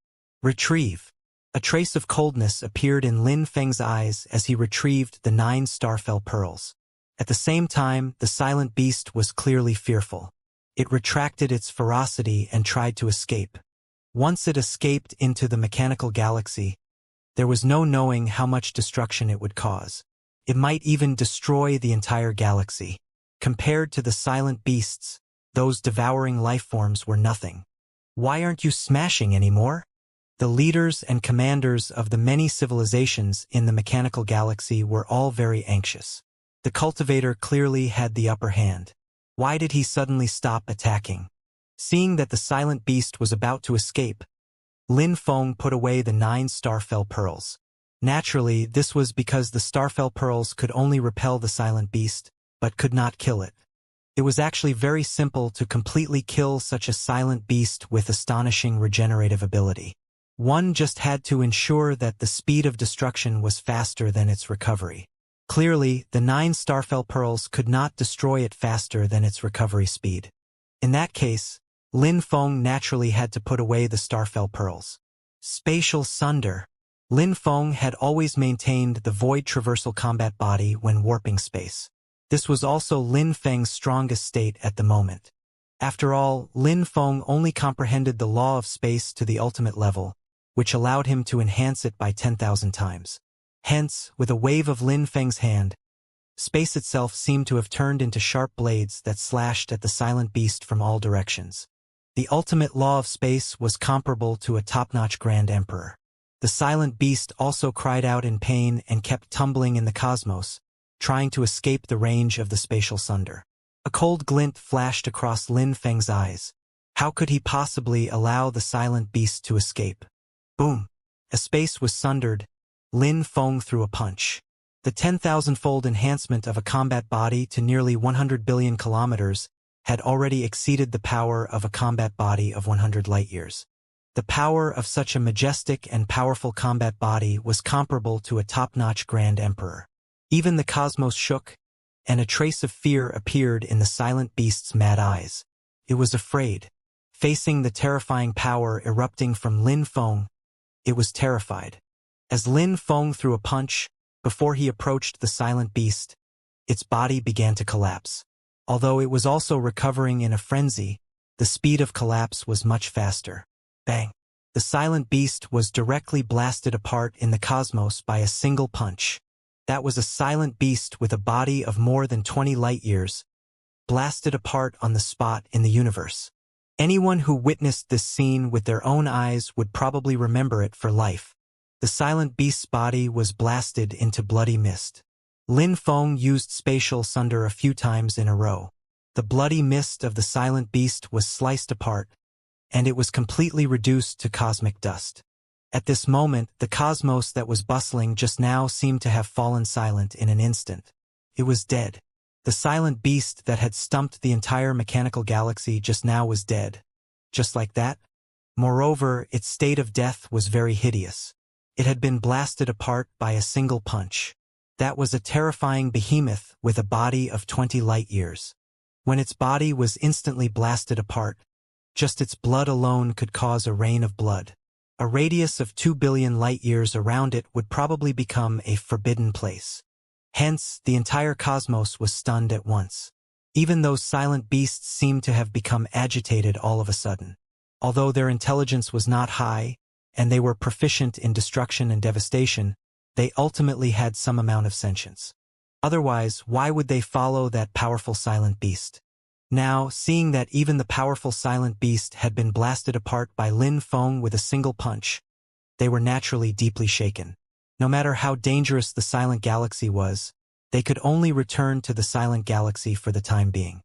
Retrieve. A trace of coldness appeared in Lin Feng's eyes as he retrieved the 9 starfell pearls. At the same time, the silent beast was clearly fearful. It retracted its ferocity and tried to escape. Once it escaped into the mechanical galaxy, there was no knowing how much destruction it would cause. It might even destroy the entire galaxy. Compared to the silent beasts, those devouring life forms were nothing. Why aren't you smashing anymore? The leaders and commanders of the many civilizations in the mechanical galaxy were all very anxious. The cultivator clearly had the upper hand. Why did he suddenly stop attacking? Seeing that the silent beast was about to escape, Lin Feng put away the 9 starfell pearls. Naturally, this was because the starfell pearls could only repel the silent beast, but could not kill it. It was actually very simple to completely kill such a silent beast with astonishing regenerative ability. One just had to ensure that the speed of destruction was faster than its recovery. Clearly, the 9 starfell pearls could not destroy it faster than its recovery speed. In that case, Lin Feng naturally had to put away the starfell pearls. Spatial sunder. Lin Feng had always maintained the void traversal combat body when warping space. This was also Lin Feng's strongest state at the moment. After all, Lin Feng only comprehended the law of space to the ultimate level, which allowed him to enhance it by 10,000 times. Hence, with a wave of Lin Feng's hand, space itself seemed to have turned into sharp blades that slashed at the silent beast from all directions. The ultimate law of space was comparable to a top-notch Grand Emperor. The silent beast also cried out in pain and kept tumbling in the cosmos, trying to escape the range of the spatial sunder. A cold glint flashed across Lin Feng's eyes. How could he possibly allow the silent beast to escape? Boom! As space was sundered, Lin Feng threw a punch. The 10,000-fold enhancement of a combat body to nearly 100 billion kilometers had already exceeded the power of a combat body of 100 light-years. The power of such a majestic and powerful combat body was comparable to a top-notch Grand Emperor. Even the cosmos shook, and a trace of fear appeared in the silent beast's mad eyes. It was afraid. Facing the terrifying power erupting from Lin Feng, it was terrified. As Lin Feng threw a punch, before he approached the silent beast, its body began to collapse. Although it was also recovering in a frenzy, the speed of collapse was much faster. Bang! The silent beast was directly blasted apart in the cosmos by a single punch. That was a silent beast with a body of more than 20 light-years, blasted apart on the spot in the universe. Anyone who witnessed this scene with their own eyes would probably remember it for life. The silent beast's body was blasted into bloody mist. Lin Feng used spatial sunder a few times in a row. The bloody mist of the silent beast was sliced apart, and it was completely reduced to cosmic dust. At this moment, the cosmos that was bustling just now seemed to have fallen silent in an instant. It was dead. The silent beast that had stumped the entire mechanical galaxy just now was dead. Just like that? Moreover, its state of death was very hideous. It had been blasted apart by a single punch. That was a terrifying behemoth with a body of 20 light-years. When its body was instantly blasted apart, just its blood alone could cause a rain of blood. A radius of 2 billion light-years around it would probably become a forbidden place. Hence, the entire cosmos was stunned at once. Even those silent beasts seemed to have become agitated all of a sudden. Although their intelligence was not high, and they were proficient in destruction and devastation, they ultimately had some amount of sentience. Otherwise, why would they follow that powerful silent beast? Now, seeing that even the powerful silent beast had been blasted apart by Lin Feng with a single punch, they were naturally deeply shaken. No matter how dangerous the silent galaxy was, they could only return to the silent galaxy for the time being.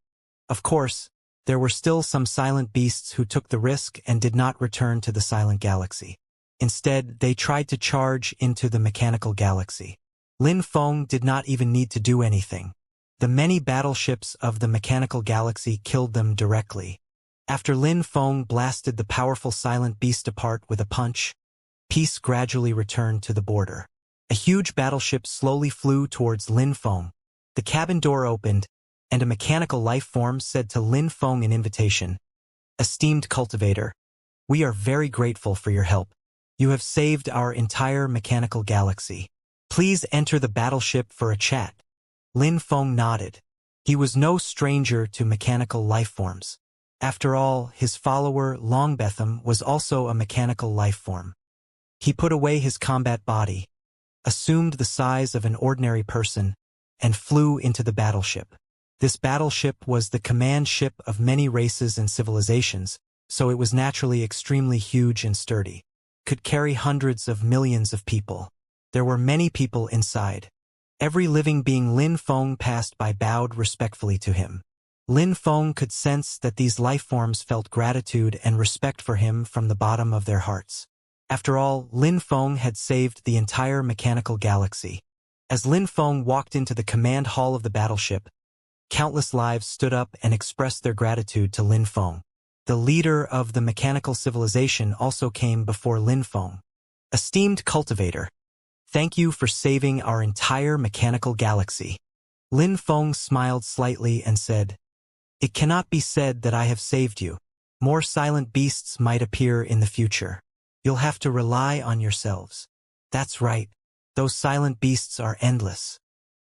Of course, there were still some silent beasts who took the risk and did not return to the silent galaxy. Instead, they tried to charge into the mechanical galaxy. Lin Feng did not even need to do anything. The many battleships of the mechanical galaxy killed them directly. After Lin Feng blasted the powerful silent beast apart with a punch, peace gradually returned to the border. A huge battleship slowly flew towards Lin Feng. The cabin door opened, and a mechanical life form said to Lin Feng in invitation, "Esteemed cultivator, we are very grateful for your help. You have saved our entire mechanical galaxy. Please enter the battleship for a chat." Lin Feng nodded. He was no stranger to mechanical life forms. After all, his follower Longbetham was also a mechanical life form. He put away his combat body, assumed the size of an ordinary person, and flew into the battleship. This battleship was the command ship of many races and civilizations, so it was naturally extremely huge and sturdy. Could carry hundreds of millions of people. There were many people inside. Every living being Lin Feng passed by bowed respectfully to him. Lin Feng could sense that these life forms felt gratitude and respect for him from the bottom of their hearts. After all, Lin Feng had saved the entire mechanical galaxy. As Lin Feng walked into the command hall of the battleship, countless lives stood up and expressed their gratitude to Lin Feng. The leader of the mechanical civilization also came before Lin Feng. "Esteemed cultivator, thank you for saving our entire mechanical galaxy." Lin Feng smiled slightly and said, "It cannot be said that I have saved you. More silent beasts might appear in the future. You'll have to rely on yourselves." "That's right. Those silent beasts are endless.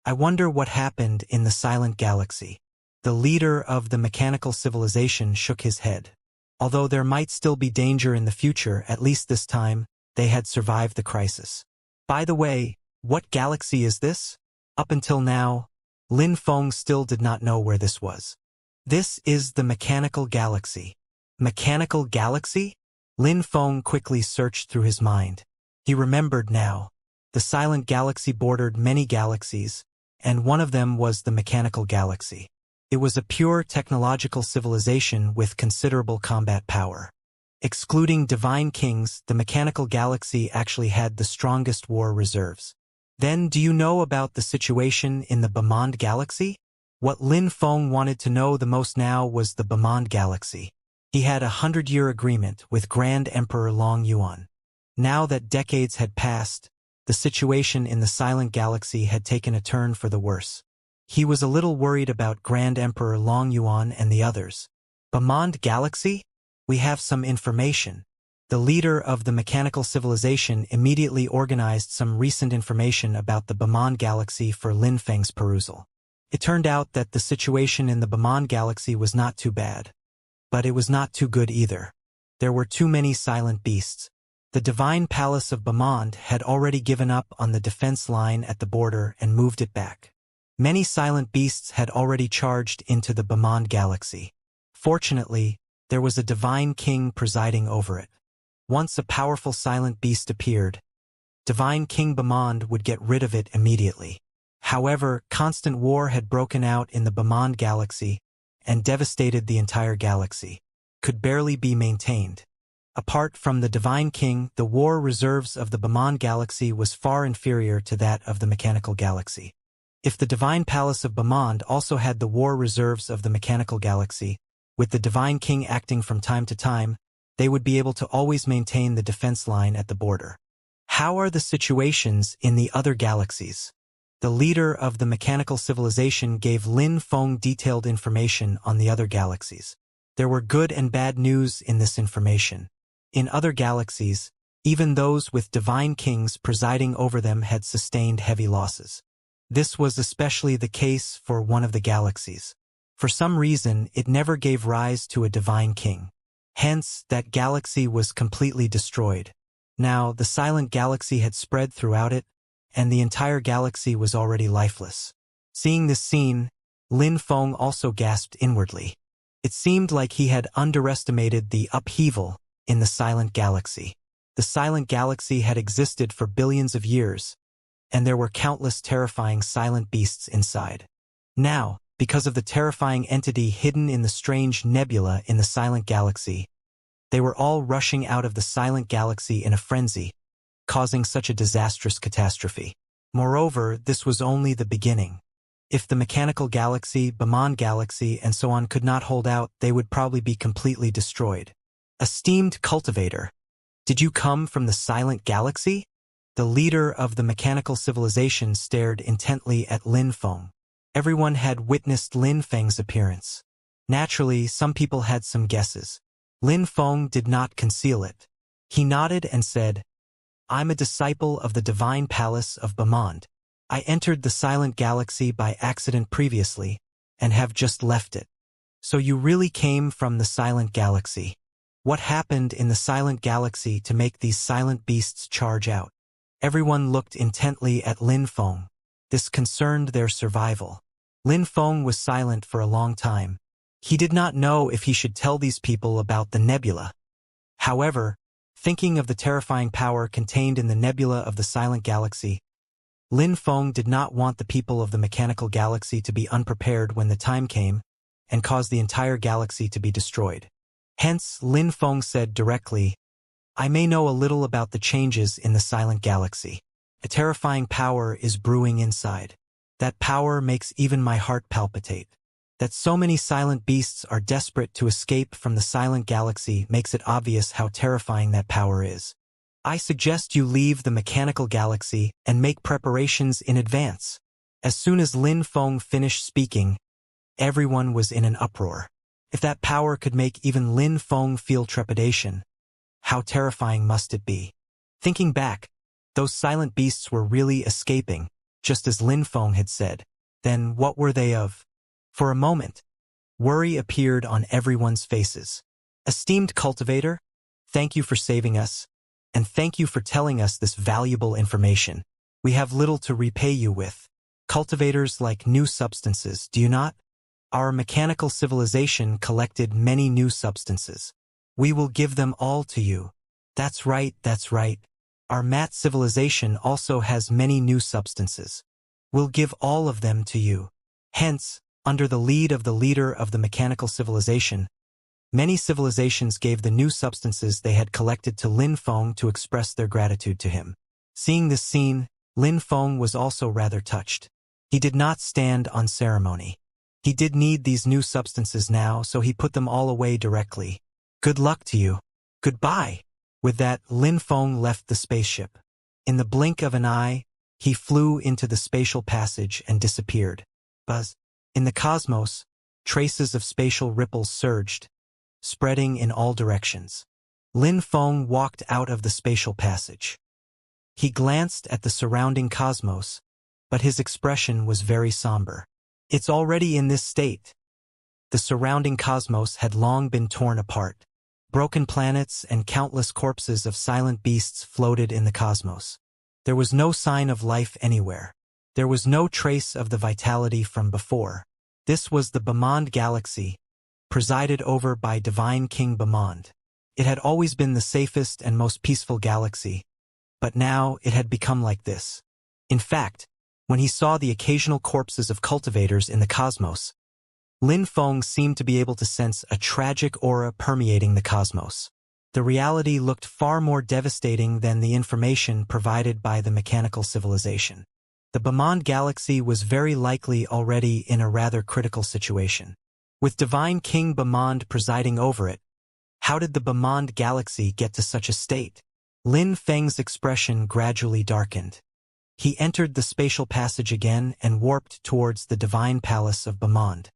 I wonder what happened in the silent galaxy." The leader of the mechanical civilization shook his head. Although there might still be danger in the future, at least this time, they had survived the crisis. "By the way, what galaxy is this?" Up until now, Lin Feng still did not know where this was. "This is the mechanical galaxy." Mechanical galaxy? Lin Feng quickly searched through his mind. He remembered now. The silent galaxy bordered many galaxies, and one of them was the mechanical galaxy. It was a pure technological civilization with considerable combat power. Excluding divine kings, the mechanical galaxy actually had the strongest war reserves. Then, do you know about the situation in the Bemond galaxy? What Lin Feng wanted to know the most now was the Bemond galaxy. He had a 100-year agreement with Grand Emperor Long Yuan. Now that decades had passed, the situation in the silent galaxy had taken a turn for the worse. He was a little worried about Grand Emperor Long Yuan and the others. "Bemond galaxy? We have some information." The leader of the mechanical civilization immediately organized some recent information about the Bemond galaxy for Lin Feng's perusal. It turned out that the situation in the Bemond galaxy was not too bad. But it was not too good either. There were too many silent beasts. The divine palace of Bamand had already given up on the defense line at the border and moved it back. Many silent beasts had already charged into the Bamand galaxy. Fortunately, there was a divine king presiding over it. Once a powerful silent beast appeared, Divine King Bamand would get rid of it immediately. However, constant war had broken out in the Bamand galaxy and devastated the entire galaxy. Could barely be maintained. Apart from the Divine King, the war reserves of the Bamand galaxy was far inferior to that of the Mechanical Galaxy. If the Divine Palace of Bamand also had the war reserves of the Mechanical Galaxy, with the Divine King acting from time to time, they would be able to always maintain the defense line at the border. How are the situations in the other galaxies? The leader of the mechanical civilization gave Lin Feng detailed information on the other galaxies. There were good and bad news in this information. In other galaxies, even those with divine kings presiding over them had sustained heavy losses. This was especially the case for one of the galaxies. For some reason, it never gave rise to a divine king. Hence, that galaxy was completely destroyed. Now, the silent galaxy had spread throughout it, and the entire galaxy was already lifeless. Seeing this scene, Lin Feng also gasped inwardly. It seemed like he had underestimated the upheaval in the silent galaxy. The silent galaxy had existed for billions of years, and there were countless terrifying silent beasts inside. Now, because of the terrifying entity hidden in the strange nebula in the silent galaxy, they were all rushing out of the silent galaxy in a frenzy, causing such a disastrous catastrophe. Moreover, this was only the beginning. If the mechanical galaxy, Bamand galaxy, and so on could not hold out, they would probably be completely destroyed. Esteemed cultivator, did you come from the silent galaxy? The leader of the mechanical civilization stared intently at Lin Feng. Everyone had witnessed Lin Feng's appearance. Naturally, some people had some guesses. Lin Feng did not conceal it. He nodded and said, I'm a disciple of the divine palace of Bamand. I entered the silent galaxy by accident previously, and have just left it. So you really came from the silent galaxy. What happened in the silent galaxy to make these silent beasts charge out? Everyone looked intently at Lin Feng. This concerned their survival. Lin Feng was silent for a long time. He did not know if he should tell these people about the nebula. However, thinking of the terrifying power contained in the nebula of the silent galaxy, Lin Feng did not want the people of the mechanical galaxy to be unprepared when the time came and cause the entire galaxy to be destroyed. Hence, Lin Feng said directly, I may know a little about the changes in the silent galaxy. A terrifying power is brewing inside. That power makes even my heart palpitate. That so many silent beasts are desperate to escape from the silent galaxy makes it obvious how terrifying that power is. I suggest you leave the mechanical galaxy and make preparations in advance. As soon as Lin Feng finished speaking, everyone was in an uproar. If that power could make even Lin Feng feel trepidation, how terrifying must it be? Thinking back, those silent beasts were really escaping, just as Lin Feng had said. Then what were they of? For a moment, worry appeared on everyone's faces. Esteemed cultivator, thank you for saving us, and thank you for telling us this valuable information. We have little to repay you with. Cultivators like new substances, do you not? Our mechanical civilization collected many new substances. We will give them all to you. That's right, that's right. Our mat civilization also has many new substances. We'll give all of them to you. Hence, under the lead of the leader of the mechanical civilization, many civilizations gave the new substances they had collected to Lin Feng to express their gratitude to him. Seeing this scene, Lin Feng was also rather touched. He did not stand on ceremony. He did need these new substances now, so he put them all away directly. Good luck to you. Goodbye. With that, Lin Feng left the spaceship. In the blink of an eye, he flew into the spatial passage and disappeared. Buzz. In the cosmos, traces of spatial ripples surged, spreading in all directions. Lin Feng walked out of the spatial passage. He glanced at the surrounding cosmos, but his expression was very somber. It's already in this state. The surrounding cosmos had long been torn apart. Broken planets and countless corpses of silent beasts floated in the cosmos. There was no sign of life anywhere. There was no trace of the vitality from before. This was the Bemond galaxy, presided over by Divine King Bemond. It had always been the safest and most peaceful galaxy, but now it had become like this. In fact, when he saw the occasional corpses of cultivators in the cosmos, Lin Feng seemed to be able to sense a tragic aura permeating the cosmos. The reality looked far more devastating than the information provided by the mechanical civilization. The Bemond galaxy was very likely already in a rather critical situation. With Divine King Bemond presiding over it, how did the Bemond galaxy get to such a state? Lin Feng's expression gradually darkened. He entered the spatial passage again and warped towards the divine palace of Bemond.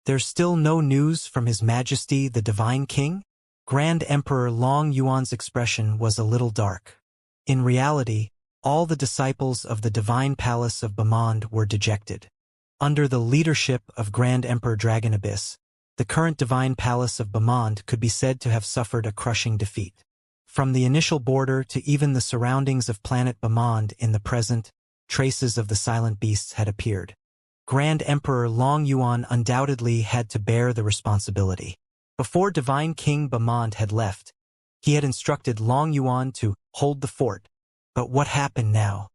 There's still no news from His Majesty the Divine King? Grand Emperor Long Yuan's expression was a little dark. In reality, all the disciples of the divine palace of Bemond were dejected. Under the leadership of Grand Emperor Dragon Abyss, the current divine palace of Bemond could be said to have suffered a crushing defeat. From the initial border to even the surroundings of planet Bemond in the present, traces of the silent beasts had appeared. Grand Emperor Long Yuan undoubtedly had to bear the responsibility. Before Divine King Bemond had left, he had instructed Long Yuan to hold the fort. But what happened now?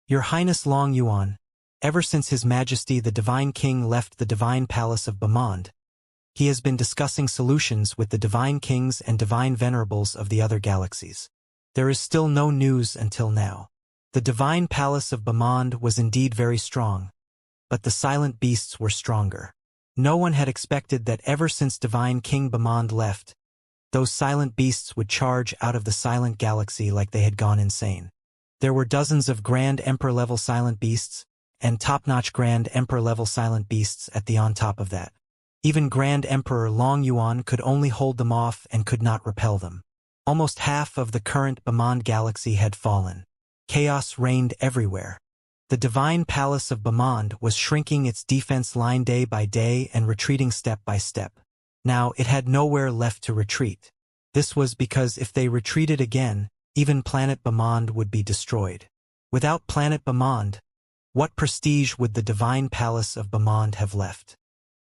Your Highness Long Yuan, ever since His Majesty the Divine King left the divine palace of Bemond, he has been discussing solutions with the divine kings and divine venerables of the other galaxies. There is still no news until now. The divine palace of Bemond was indeed very strong, but the silent beasts were stronger. No one had expected that ever since Divine King Bemond left, those silent beasts would charge out of the silent galaxy like they had gone insane. There were dozens of Grand Emperor-level silent beasts, and top-notch Grand Emperor-level silent beasts at the on top of that. Even Grand Emperor Long Yuan could only hold them off and could not repel them. Almost half of the current Bemond galaxy had fallen. Chaos reigned everywhere. The divine palace of Bemond was shrinking its defense line day by day and retreating step by step. Now it had nowhere left to retreat. This was because if they retreated again, even planet Bemond would be destroyed. Without planet Bemond, what prestige would the divine palace of Bemond have left?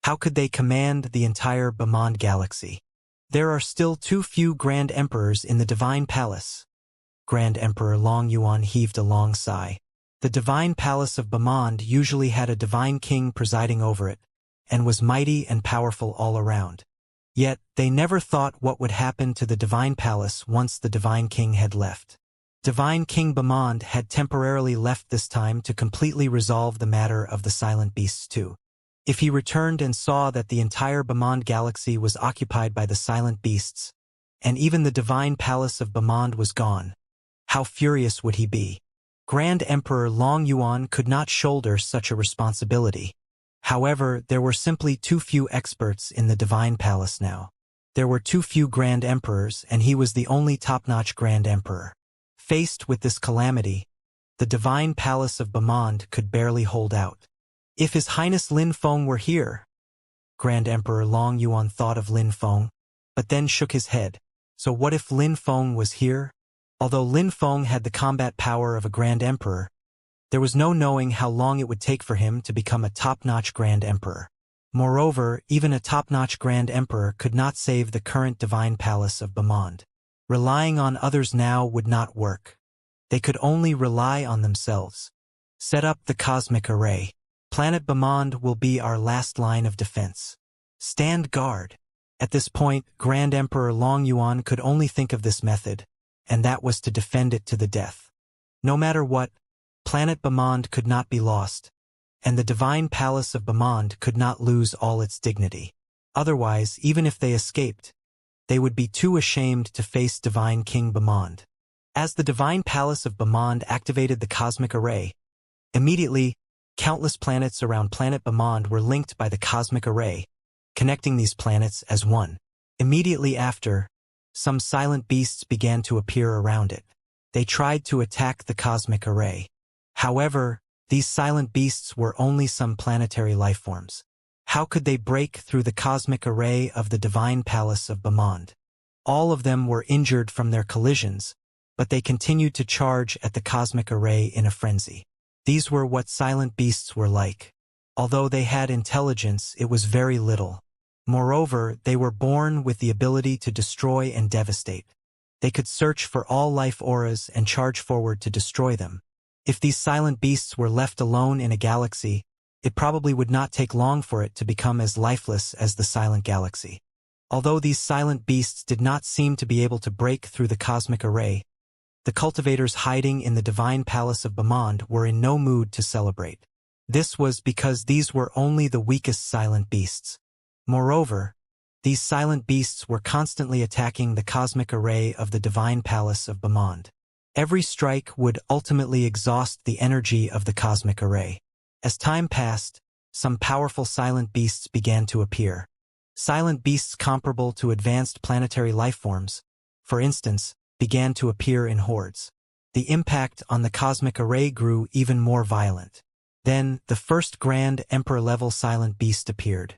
How could they command the entire Bemond galaxy? There are still too few Grand Emperors in the divine palace. Grand Emperor Long Yuan heaved a long sigh. The divine palace of Bemond usually had a divine king presiding over it, and was mighty and powerful all around. Yet, they never thought what would happen to the divine palace once the divine king had left. Divine King Bemond had temporarily left this time to completely resolve the matter of the silent beasts too. If he returned and saw that the entire Bemond galaxy was occupied by the silent beasts, and even the divine palace of Bemond was gone, how furious would he be? Grand Emperor Long Yuan could not shoulder such a responsibility. However, there were simply too few experts in the divine palace now. There were too few Grand Emperors, and he was the only top-notch Grand Emperor. Faced with this calamity, the divine palace of Bemond could barely hold out. If His Highness Lin Feng were here, Grand Emperor Long Yuan thought of Lin Feng, but then shook his head. So what if Lin Feng was here? Although Lin Feng had the combat power of a Grand Emperor, there was no knowing how long it would take for him to become a top-notch Grand Emperor. Moreover, even a top-notch Grand Emperor could not save the current divine palace of Bemond. Relying on others now would not work. They could only rely on themselves. Set up the cosmic array. Planet Bemond will be our last line of defense. Stand guard. At this point, Grand Emperor Long Yuan could only think of this method, and that was to defend it to the death. No matter what, Planet Bemond could not be lost, and the divine palace of Bemond could not lose all its dignity. Otherwise, even if they escaped, they would be too ashamed to face Divine King Bemond. As the divine palace of Bemond activated the cosmic array, immediately, countless planets around planet Bemond were linked by the cosmic array, connecting these planets as one. Immediately after, some silent beasts began to appear around it. They tried to attack the cosmic array. However, these silent beasts were only some planetary lifeforms. How could they break through the cosmic array of the divine palace of Bemond? All of them were injured from their collisions, but they continued to charge at the cosmic array in a frenzy. These were what silent beasts were like. Although they had intelligence, it was very little. Moreover, they were born with the ability to destroy and devastate. They could search for all life auras and charge forward to destroy them. If these silent beasts were left alone in a galaxy, it probably would not take long for it to become as lifeless as the silent galaxy. Although these silent beasts did not seem to be able to break through the cosmic array, the cultivators hiding in the divine palace of Bamand were in no mood to celebrate. This was because these were only the weakest silent beasts. Moreover, these silent beasts were constantly attacking the cosmic array of the divine palace of Bamand. Every strike would ultimately exhaust the energy of the cosmic array. As time passed, some powerful silent beasts began to appear. Silent beasts comparable to advanced planetary lifeforms, for instance, began to appear in hordes. The impact on the cosmic array grew even more violent. Then, the first Grand Emperor-level silent beast appeared.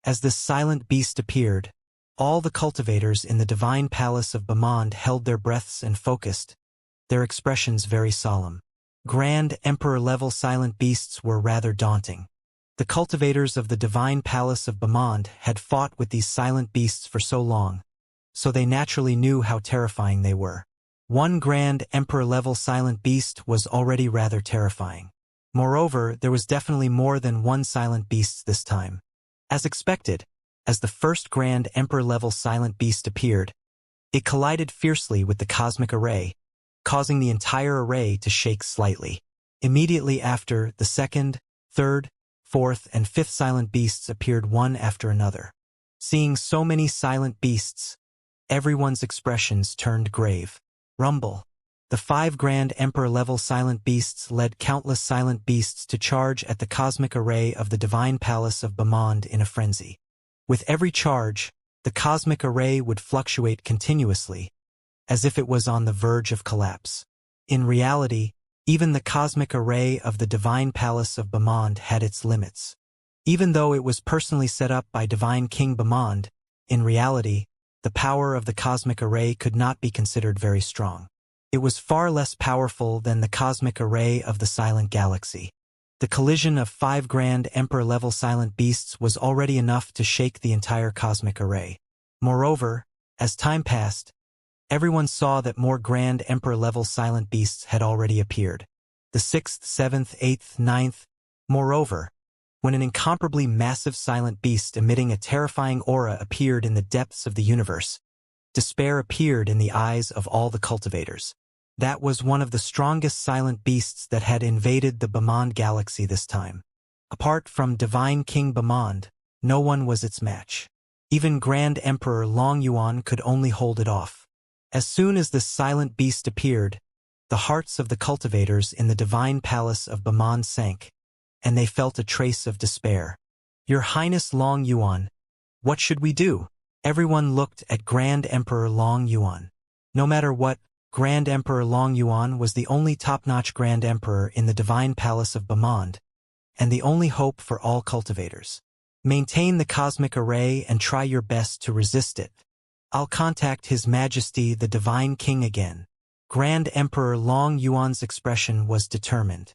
As this silent beast appeared, all the cultivators in the divine palace of Bamand held their breaths and focused, their expressions very solemn. Grand Emperor-level silent beasts were rather daunting. The cultivators of the divine palace of Bamand had fought with these silent beasts for so long, so they naturally knew how terrifying they were. One Grand Emperor-level silent beast was already rather terrifying. Moreover, there was definitely more than one silent beast this time. As expected, as the first Grand Emperor-level silent beast appeared, it collided fiercely with the cosmic array, causing the entire array to shake slightly. Immediately after, the second, third, fourth, and fifth silent beasts appeared one after another. Seeing so many silent beasts, everyone's expressions turned grave. Rumble. The 5 Grand Emperor-level silent beasts led countless silent beasts to charge at the cosmic array of the divine palace of Bamand in a frenzy. With every charge, the cosmic array would fluctuate continuously, as if it was on the verge of collapse. In reality, even the cosmic array of the divine palace of Bamand had its limits. Even though it was personally set up by Divine King Bamand, in reality, the power of the cosmic array could not be considered very strong. It was far less powerful than the cosmic array of the silent galaxy. The collision of 5 Grand Emperor-level silent beasts was already enough to shake the entire cosmic array. Moreover, as time passed, everyone saw that more Grand Emperor-level silent beasts had already appeared. The 6th, 7th, 8th, 9th. Moreover, when an incomparably massive silent beast emitting a terrifying aura appeared in the depths of the universe, despair appeared in the eyes of all the cultivators. That was one of the strongest silent beasts that had invaded the Bamand galaxy this time. Apart from Divine King Bamand, no one was its match. Even Grand Emperor Long Yuan could only hold it off. As soon as this silent beast appeared, the hearts of the cultivators in the divine palace of Bamand sank, and they felt a trace of despair. Your Highness Long Yuan, what should we do? Everyone looked at Grand Emperor Long Yuan. No matter what, Grand Emperor Long Yuan was the only top-notch Grand Emperor in the divine palace of Bamand, and the only hope for all cultivators. Maintain the cosmic array and try your best to resist it. I'll contact His Majesty the Divine King again. Grand Emperor Long Yuan's expression was determined.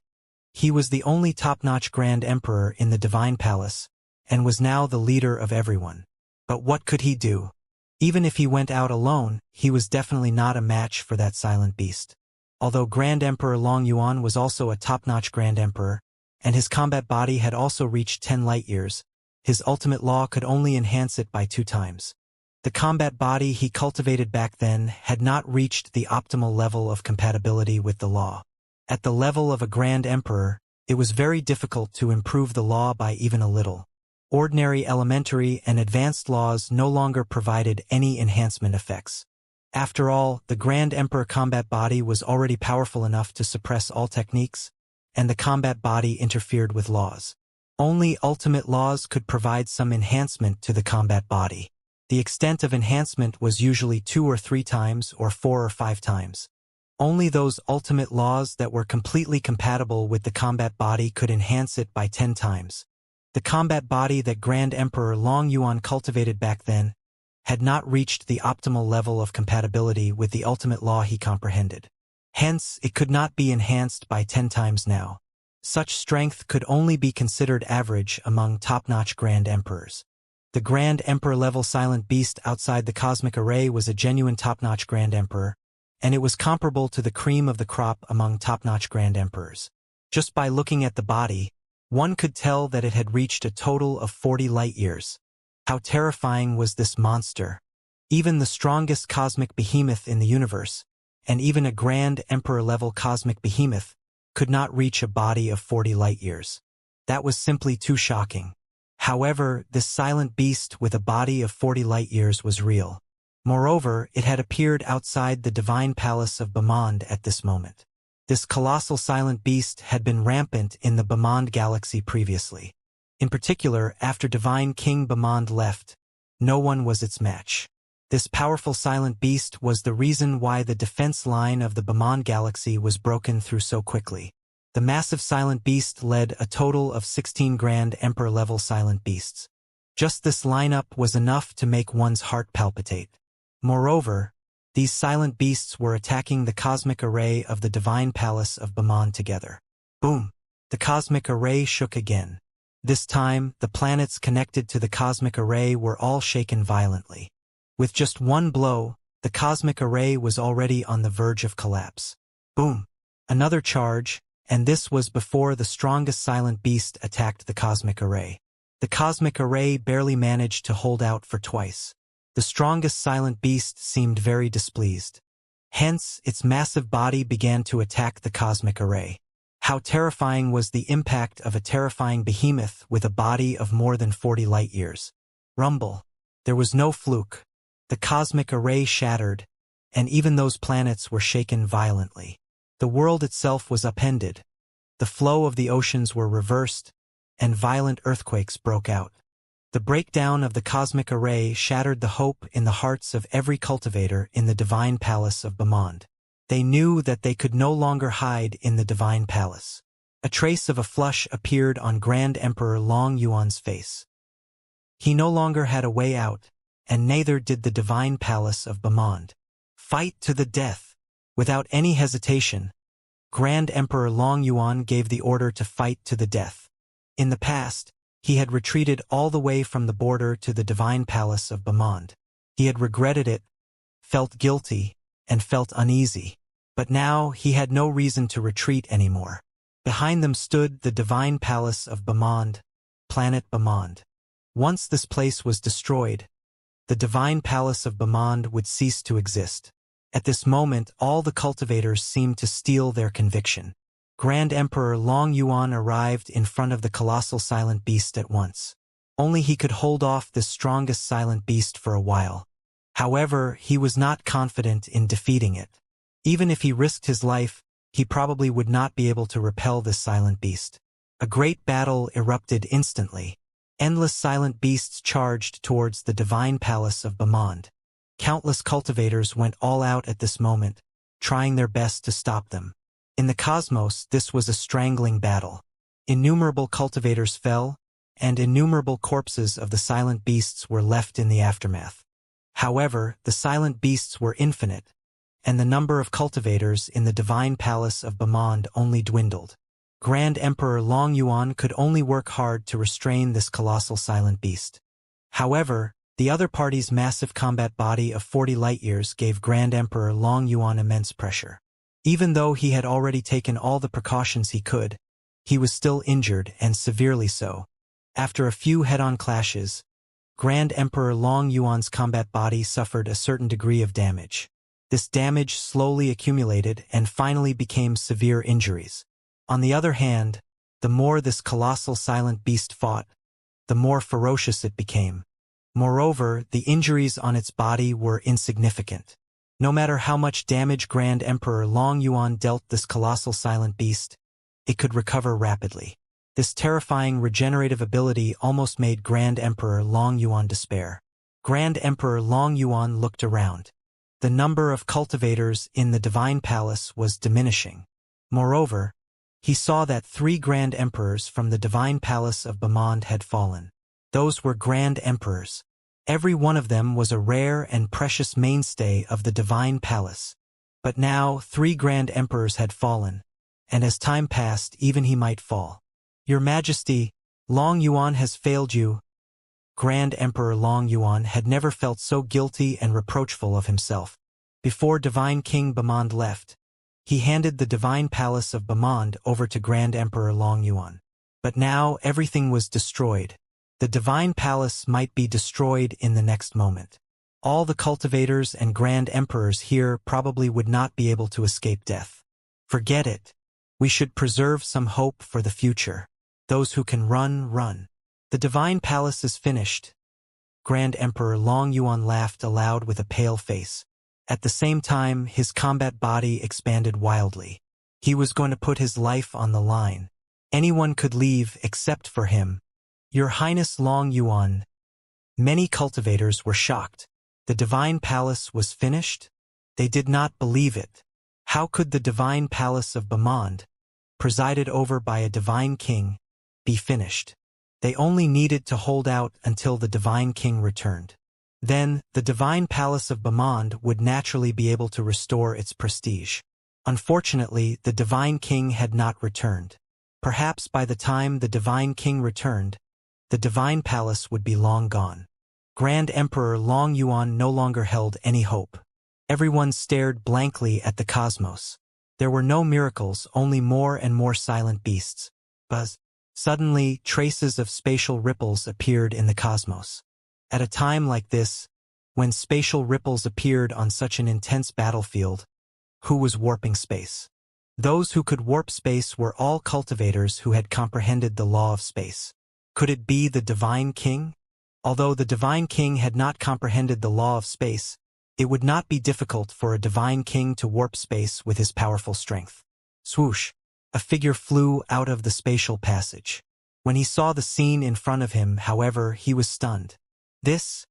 He was the only top-notch Grand Emperor in the divine palace, and was now the leader of everyone. But what could he do? Even if he went out alone, he was definitely not a match for that silent beast. Although Grand Emperor Long Yuan was also a top-notch Grand Emperor, and his combat body had also reached 10 light-years, his ultimate law could only enhance it by 2 times. The combat body he cultivated back then had not reached the optimal level of compatibility with the law. At the level of a Grand Emperor, it was very difficult to improve the law by even a little. Ordinary elementary and advanced laws no longer provided any enhancement effects. After all, the Grand Emperor combat body was already powerful enough to suppress all techniques, and the combat body interfered with laws. Only ultimate laws could provide some enhancement to the combat body. The extent of enhancement was usually 2 or 3 times or 4 or 5 times. Only those ultimate laws that were completely compatible with the combat body could enhance it by 10 times. The combat body that Grand Emperor Long Yuan cultivated back then had not reached the optimal level of compatibility with the ultimate law he comprehended. Hence, it could not be enhanced by 10 times now. Such strength could only be considered average among top-notch Grand Emperors. The Grand Emperor-level silent beast outside the cosmic array was a genuine top-notch Grand Emperor, and it was comparable to the cream of the crop among top-notch Grand Emperors. Just by looking at the body, one could tell that it had reached a total of 40 light-years. How terrifying was this monster! Even the strongest cosmic behemoth in the universe, and even a Grand Emperor-level cosmic behemoth, could not reach a body of 40 light-years. That was simply too shocking. However, this silent beast with a body of 40 light-years was real. Moreover, it had appeared outside the divine palace of Bamand at this moment. This colossal silent beast had been rampant in the Bamand galaxy previously. In particular, after divine King Bamand left, no one was its match. This powerful silent beast was the reason why the defense line of the Bamand galaxy was broken through so quickly. The massive silent beast led a total of 16 Grand Emperor-level silent beasts. Just this lineup was enough to make one's heart palpitate. Moreover, these silent beasts were attacking the cosmic array of the divine palace of Bamand together. Boom! The cosmic array shook again. This time, the planets connected to the cosmic array were all shaken violently. With just one blow, the cosmic array was already on the verge of collapse. Boom! Another charge, and this was before the strongest silent beast attacked the cosmic array. The cosmic array barely managed to hold out for twice. The strongest silent beast seemed very displeased. Hence, its massive body began to attack the cosmic array. How terrifying was the impact of a terrifying behemoth with a body of more than 40 light-years. Rumble. There was no fluke. The cosmic array shattered, and even those planets were shaken violently. The world itself was upended. The flow of the oceans were reversed, and violent earthquakes broke out. The breakdown of the cosmic array shattered the hope in the hearts of every cultivator in the divine palace of Bamand. They knew that they could no longer hide in the divine palace. A trace of a flush appeared on Grand Emperor Long Yuan's face. He no longer had a way out, and neither did the divine palace of Bamand. Fight to the death! Without any hesitation, Grand Emperor Long Yuan gave the order to fight to the death. In the past, he had retreated all the way from the border to the divine palace of Bamand. He had regretted it, felt guilty, and felt uneasy. But now he had no reason to retreat anymore. Behind them stood the divine palace of Bamand, planet Bamand. Once this place was destroyed, the divine palace of Bamand would cease to exist. At this moment, all the cultivators seemed to steal their conviction. Grand Emperor Long Yuan arrived in front of the colossal silent beast at once. Only he could hold off this strongest silent beast for a while. However, he was not confident in defeating it. Even if he risked his life, he probably would not be able to repel this silent beast. A great battle erupted instantly. Endless silent beasts charged towards the divine palace of Bamand. Countless cultivators went all out at this moment, trying their best to stop them. In the cosmos, this was a strangling battle. Innumerable cultivators fell, and innumerable corpses of the silent beasts were left in the aftermath. However, the silent beasts were infinite, and the number of cultivators in the divine palace of Bamand only dwindled. Grand Emperor Long Yuan could only work hard to restrain this colossal silent beast. However, the other party's massive combat body of 40 light-years gave Grand Emperor Long Yuan immense pressure. Even though he had already taken all the precautions he could, he was still injured, and severely so. After a few head-on clashes, Grand Emperor Long Yuan's combat body suffered a certain degree of damage. This damage slowly accumulated and finally became severe injuries. On the other hand, the more this colossal silent beast fought, the more ferocious it became. Moreover, the injuries on its body were insignificant. No matter how much damage Grand Emperor Long Yuan dealt this colossal silent beast, it could recover rapidly. This terrifying regenerative ability almost made Grand Emperor Long Yuan despair. Grand Emperor Long Yuan looked around. The number of cultivators in the divine palace was diminishing. Moreover, he saw that 3 Grand Emperors from the divine palace of Bamand had fallen. Those were Grand Emperors, Every one of them was a rare and precious mainstay of the divine palace. But now 3 grand emperors had fallen, and as time passed even he might fall. Your Majesty, Long Yuan has failed you. Grand Emperor Long Yuan had never felt so guilty and reproachful of himself. Before Divine King Bamand left, he handed the divine palace of Bamand over to Grand Emperor Long Yuan. But now everything was destroyed. The divine palace might be destroyed in the next moment. All the cultivators and grand emperors here probably would not be able to escape death. Forget it. We should preserve some hope for the future. Those who can run, run. The divine palace is finished. Grand Emperor Long Yuan laughed aloud with a pale face. At the same time, his combat body expanded wildly. He was going to put his life on the line. Anyone could leave except for him. Your Highness Long Yuan. Many cultivators were shocked. The divine palace was finished? They did not believe it. How could the divine palace of Bamand, presided over by a divine king, be finished? They only needed to hold out until the divine king returned. Then, the divine palace of Bamand would naturally be able to restore its prestige. Unfortunately, the divine king had not returned. Perhaps by the time the divine king returned, the divine palace would be long gone. Grand Emperor Long Yuan no longer held any hope. Everyone stared blankly at the cosmos. There were no miracles, only more and more silent beasts. Buzz. Suddenly, traces of spatial ripples appeared in the cosmos. At a time like this, when spatial ripples appeared on such an intense battlefield, who was warping space? Those who could warp space were all cultivators who had comprehended the law of space. Could it be the Divine King? Although the Divine King had not comprehended the law of space, it would not be difficult for a Divine King to warp space with his powerful strength. Swoosh! A figure flew out of the spatial passage. When he saw the scene in front of him, however, he was stunned. This?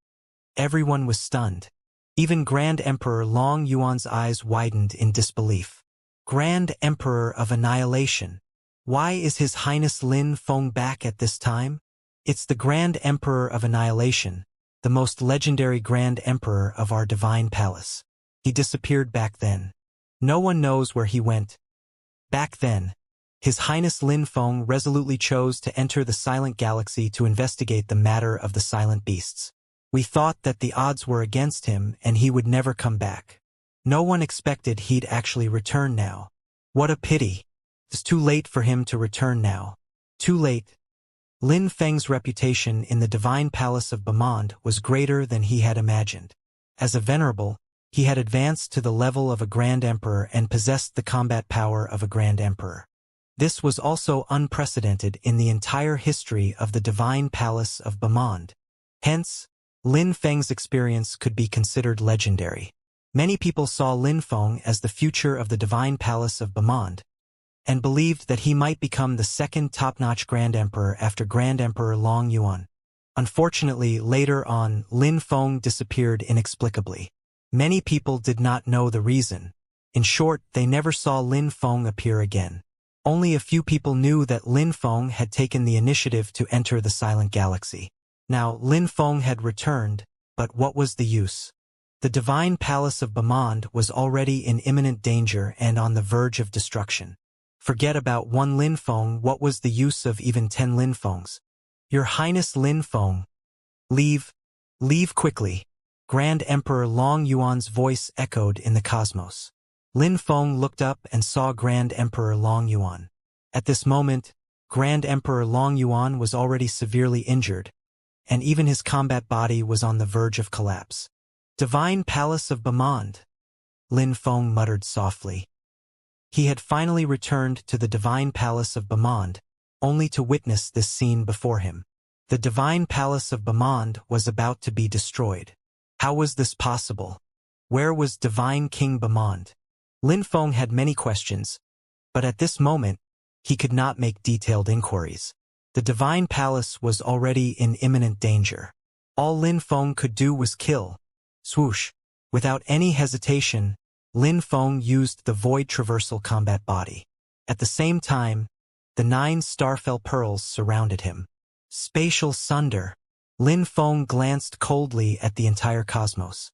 Everyone was stunned. Even Grand Emperor Long Yuan's eyes widened in disbelief. Grand Emperor of Annihilation. Why is His Highness Lin Feng back at this time? It's the Grand Emperor of Annihilation, the most legendary Grand Emperor of our divine palace. He disappeared back then. No one knows where he went. Back then, His Highness Lin Feng resolutely chose to enter the Silent Galaxy to investigate the matter of the silent beasts. We thought that the odds were against him and he would never come back. No one expected he'd actually return now. What a pity. It's too late for him to return now. Too late. Lin Feng's reputation in the divine palace of Bamand was greater than he had imagined. As a venerable, he had advanced to the level of a grand emperor and possessed the combat power of a grand emperor. This was also unprecedented in the entire history of the divine palace of Bamand. Hence, Lin Feng's experience could be considered legendary. Many people saw Lin Feng as the future of the divine palace of Bamand, and believed that he might become the second top-notch Grand Emperor after Grand Emperor Long Yuan. Unfortunately, later on, Lin Feng disappeared inexplicably. Many people did not know the reason. In short, they never saw Lin Feng appear again. Only a few people knew that Lin Feng had taken the initiative to enter the Silent Galaxy. Now, Lin Feng had returned, but what was the use? The divine palace of Bamand was already in imminent danger and on the verge of destruction. Forget about one Lin Feng, what was the use of even 10 Lin Fengs? Your Highness Lin Feng. Leave. Leave quickly. Grand Emperor Long Yuan's voice echoed in the cosmos. Lin Feng looked up and saw Grand Emperor Long Yuan. At this moment, Grand Emperor Long Yuan was already severely injured, and even his combat body was on the verge of collapse. Divine Palace of Bamand. Lin Feng muttered softly. He had finally returned to the Divine Palace of Bamand, only to witness this scene before him. The Divine Palace of Bamand was about to be destroyed. How was this possible? Where was Divine King Bamand? Lin Feng had many questions, but at this moment, he could not make detailed inquiries. The Divine Palace was already in imminent danger. All Lin Feng could do was kill. Swoosh. Without any hesitation, Lin Feng used the Void Traversal combat body. At the same time, the 9 Starfell pearls surrounded him. Spatial Sunder. Lin Feng glanced coldly at the entire cosmos.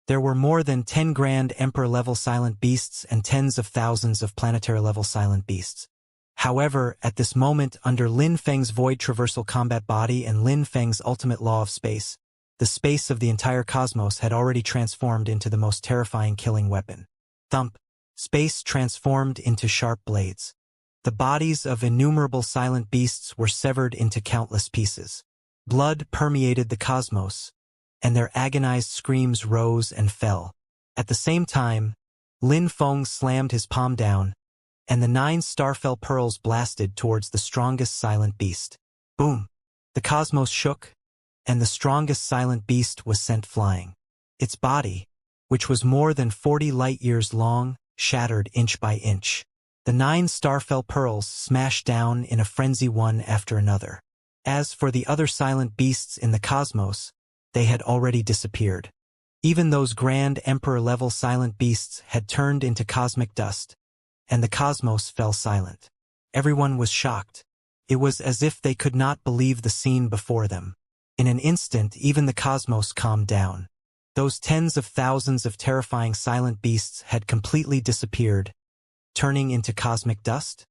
There were more than 10 Grand Emperor-level silent beasts and tens of thousands of planetary-level silent beasts. However, at this moment, under Lin Feng's void traversal combat body and Lin Feng's ultimate law of space, the space of the entire cosmos had already transformed into the most terrifying killing weapon. Thump! Space transformed into sharp blades. The bodies of innumerable silent beasts were severed into countless pieces. Blood permeated the cosmos, and their agonized screams rose and fell. At the same time, Lin Feng slammed his palm down, and the 9 starfell pearls blasted towards the strongest silent beast. Boom! The cosmos shook, and the strongest silent beast was sent flying. Its body, which was more than 40 light-years long, shattered inch by inch. The 9 starfell pearls smashed down in a frenzy one after another. As for the other silent beasts in the cosmos, they had already disappeared. Even those Grand Emperor-level silent beasts had turned into cosmic dust, and the cosmos fell silent. Everyone was shocked. It was as if they could not believe the scene before them. In an instant, even the cosmos calmed down. Those tens of thousands of terrifying silent beasts had completely disappeared, turning into cosmic dust.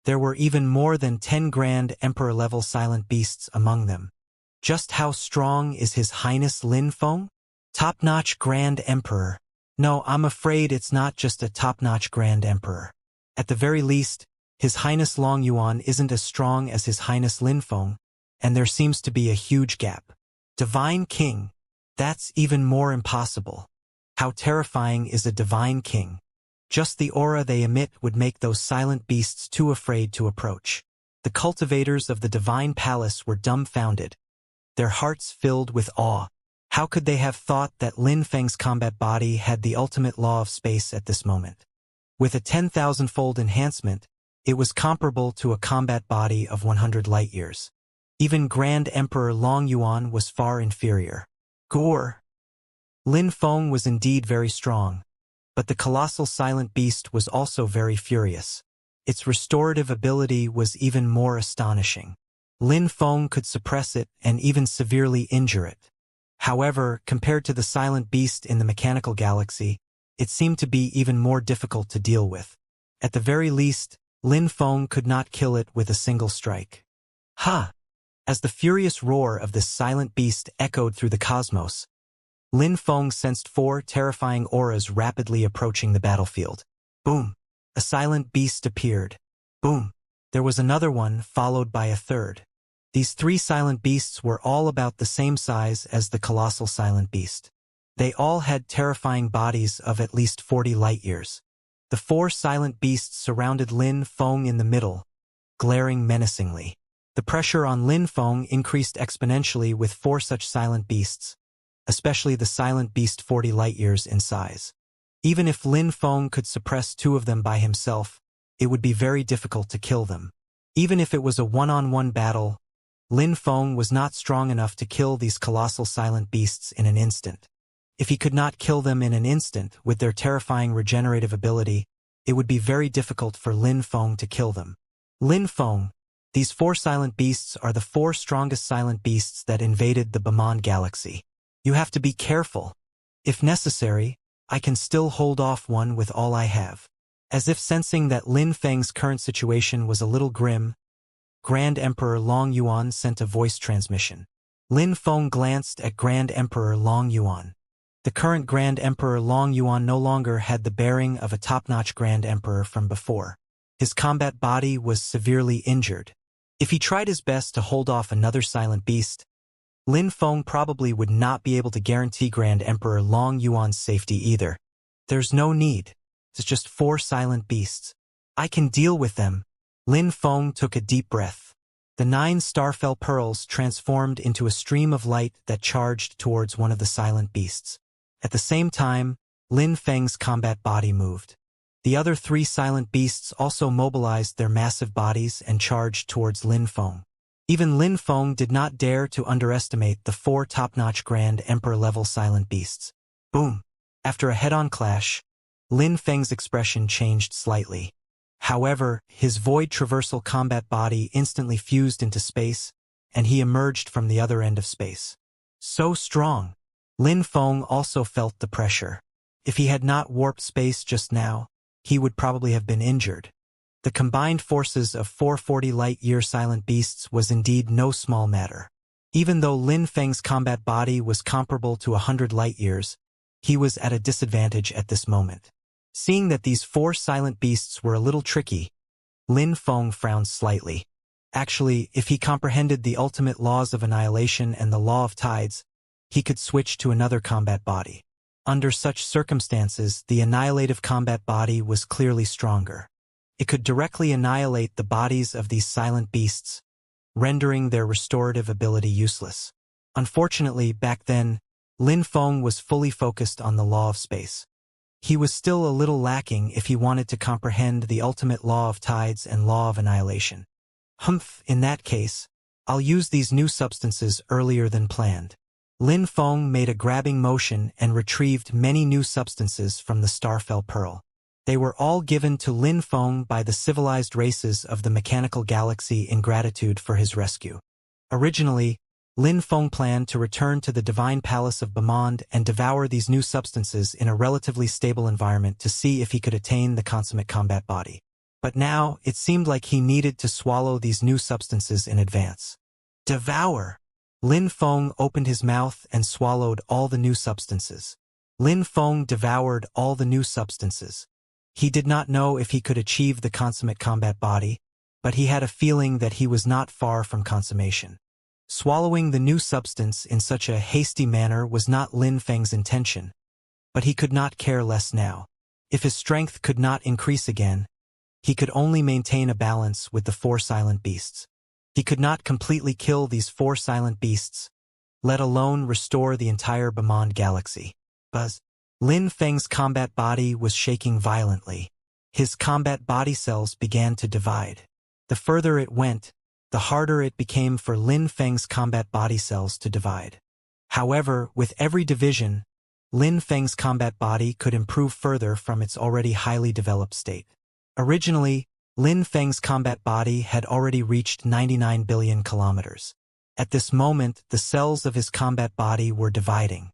There were even more than 10 Grand Emperor-level silent beasts among them. Just how strong is His Highness Lin Feng? Top-notch Grand Emperor. No, I'm afraid it's not just a top-notch Grand Emperor. At the very least, His Highness Long Yuan isn't as strong as His Highness Lin Feng, and there seems to be a huge gap. Divine King. That's even more impossible. How terrifying is a Divine King? Just the aura they emit would make those silent beasts too afraid to approach. The cultivators of the Divine Palace were dumbfounded, their hearts filled with awe. How could they have thought that Lin Feng's combat body had the ultimate law of space at this moment? With a 10,000-fold enhancement, it was comparable to a combat body of 100 light-years. Even Grand Emperor Long Yuan was far inferior. Gore! Lin Feng was indeed very strong, but the colossal silent beast was also very furious. Its restorative ability was even more astonishing. Lin Feng could suppress it and even severely injure it. However, compared to the silent beast in the mechanical galaxy, it seemed to be even more difficult to deal with. At the very least, Lin Feng could not kill it with a single strike. Ha! As the furious roar of this silent beast echoed through the cosmos, Lin Feng sensed 4 terrifying auras rapidly approaching the battlefield. Boom! A silent beast appeared. Boom! There was another one, followed by a third. These 3 silent beasts were all about the same size as the colossal silent beast. They all had terrifying bodies of at least 40 light-years. The 4 silent beasts surrounded Lin Feng in the middle, glaring menacingly. The pressure on Lin Feng increased exponentially with 4 such silent beasts, especially the silent beast 40 light-years in size. Even if Lin Feng could suppress 2 of them by himself, it would be very difficult to kill them. Even if it was a one-on-one battle, Lin Feng was not strong enough to kill these colossal silent beasts in an instant. If he could not kill them in an instant with their terrifying regenerative ability, it would be very difficult for Lin Feng to kill them. Lin Feng, these 4 silent beasts are the 4 strongest silent beasts that invaded the Bamand galaxy. You have to be careful. If necessary, I can still hold off one with all I have. As if sensing that Lin Feng's current situation was a little grim, Grand Emperor Long Yuan sent a voice transmission. Lin Feng glanced at Grand Emperor Long Yuan. The current Grand Emperor Long Yuan no longer had the bearing of a top-notch Grand Emperor from before. His combat body was severely injured. If he tried his best to hold off another silent beast, Lin Feng probably would not be able to guarantee Grand Emperor Long Yuan's safety either. There's no need. It's just 4 silent beasts. I can deal with them. Lin Feng took a deep breath. The 9 starfell pearls transformed into a stream of light that charged towards one of the silent beasts. At the same time, Lin Feng's combat body moved. The other 3 silent beasts also mobilized their massive bodies and charged towards Lin Feng. Even Lin Feng did not dare to underestimate the 4 top-notch Grand Emperor-level silent beasts. Boom! After a head-on clash, Lin Feng's expression changed slightly. However, his void traversal combat body instantly fused into space, and he emerged from the other end of space. So strong. Lin Feng also felt the pressure. If he had not warped space just now, he would probably have been injured. The combined forces of 440 light-year silent beasts was indeed no small matter. Even though Lin Feng's combat body was comparable to 100 light-years, he was at a disadvantage at this moment. Seeing that these 4 silent beasts were a little tricky, Lin Feng frowned slightly. Actually, if he comprehended the ultimate laws of annihilation and the law of tides, he could switch to another combat body. Under such circumstances, the annihilative combat body was clearly stronger. It could directly annihilate the bodies of these silent beasts, rendering their restorative ability useless. Unfortunately, back then, Lin Feng was fully focused on the law of space. He was still a little lacking if he wanted to comprehend the ultimate law of tides and law of annihilation. In that case, I'll use these new substances earlier than planned. Lin Feng made a grabbing motion and retrieved many new substances from the Starfell Pearl. They were all given to Lin Feng by the civilized races of the mechanical galaxy in gratitude for his rescue. Originally, Lin Feng planned to return to the divine palace of Bamond and devour these new substances in a relatively stable environment to see if he could attain the consummate combat body. But now, it seemed like he needed to swallow these new substances in advance. Devour! Lin Feng opened his mouth and swallowed all the new substances. Lin Feng devoured all the new substances. He did not know if he could achieve the consummate combat body, but he had a feeling that he was not far from consummation. Swallowing the new substance in such a hasty manner was not Lin Feng's intention, but he could not care less now. If his strength could not increase again, he could only maintain a balance with the 4 silent beasts. He could not completely kill these 4 silent beasts, let alone restore the entire Bamond galaxy. Lin Feng's combat body was shaking violently. His combat body cells began to divide. The further it went, the harder it became for Lin Feng's combat body cells to divide. However, with every division, Lin Feng's combat body could improve further from its already highly developed state. Originally, Lin Feng's combat body had already reached 99 billion kilometers. At this moment, the cells of his combat body were dividing.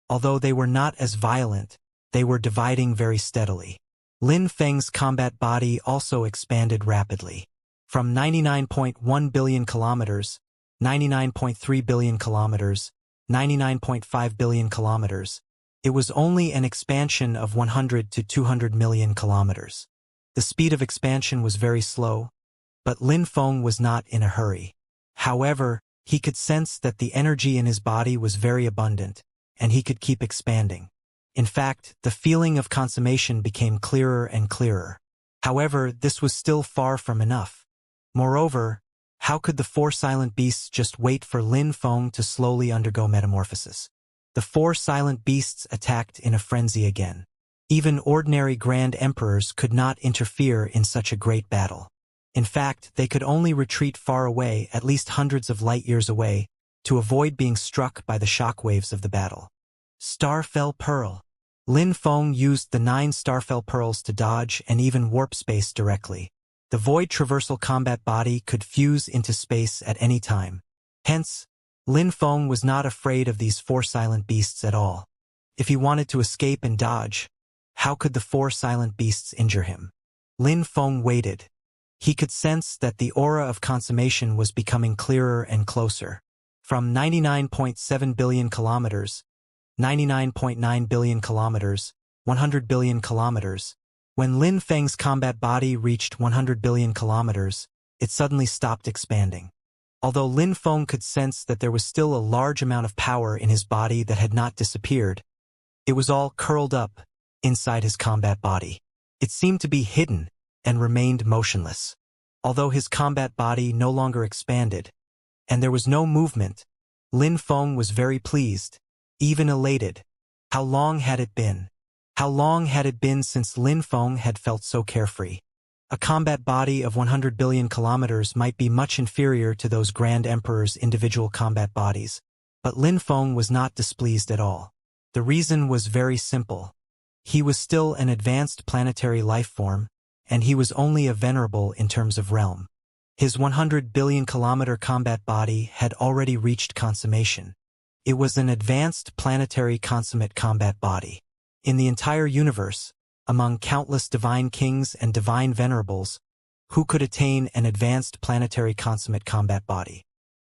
Although they were not as violent, they were dividing very steadily. Lin Feng's combat body also expanded rapidly. From 99.1 billion kilometers, 99.3 billion kilometers, 99.5 billion kilometers, it was only an expansion of 100 to 200 million kilometers. The speed of expansion was very slow, but Lin Feng was not in a hurry. However, he could sense that the energy in his body was very abundant, and he could keep expanding. In fact, the feeling of consummation became clearer and clearer. However, this was still far from enough. Moreover, how could the 4 silent beasts just wait for Lin Feng to slowly undergo metamorphosis? The 4 silent beasts attacked in a frenzy again. Even ordinary Grand Emperors could not interfere in such a great battle. In fact, they could only retreat far away, at least hundreds of light-years away, to avoid being struck by the shockwaves of the battle. Starfell Pearl. Lin Feng used the 9 Starfell Pearls to dodge and even warp space directly. The void traversal combat body could fuse into space at any time. Hence, Lin Feng was not afraid of these 4 silent beasts at all. If he wanted to escape and dodge, how could the 4 silent beasts injure him? Lin Feng waited. He could sense that the aura of consummation was becoming clearer and closer. From 99.7 billion kilometers, 99.9 billion kilometers, 100 billion kilometers, when Lin Feng's combat body reached 100 billion kilometers, it suddenly stopped expanding. Although Lin Feng could sense that there was still a large amount of power in his body that had not disappeared, it was all curled up inside his combat body. It seemed to be hidden and remained motionless. Although his combat body no longer expanded, and there was no movement, Lin Feng was very pleased, even elated. How long had it been? How long had it been since Lin Feng had felt so carefree? A combat body of 100 billion kilometers might be much inferior to those Grand Emperor's individual combat bodies, but Lin Feng was not displeased at all. The reason was very simple. He was still an advanced planetary life form, and he was only a venerable in terms of realm. His 100 billion kilometer combat body had already reached consummation. It was an advanced planetary consummate combat body. In the entire universe, among countless divine kings and divine venerables, who could attain an advanced planetary consummate combat body?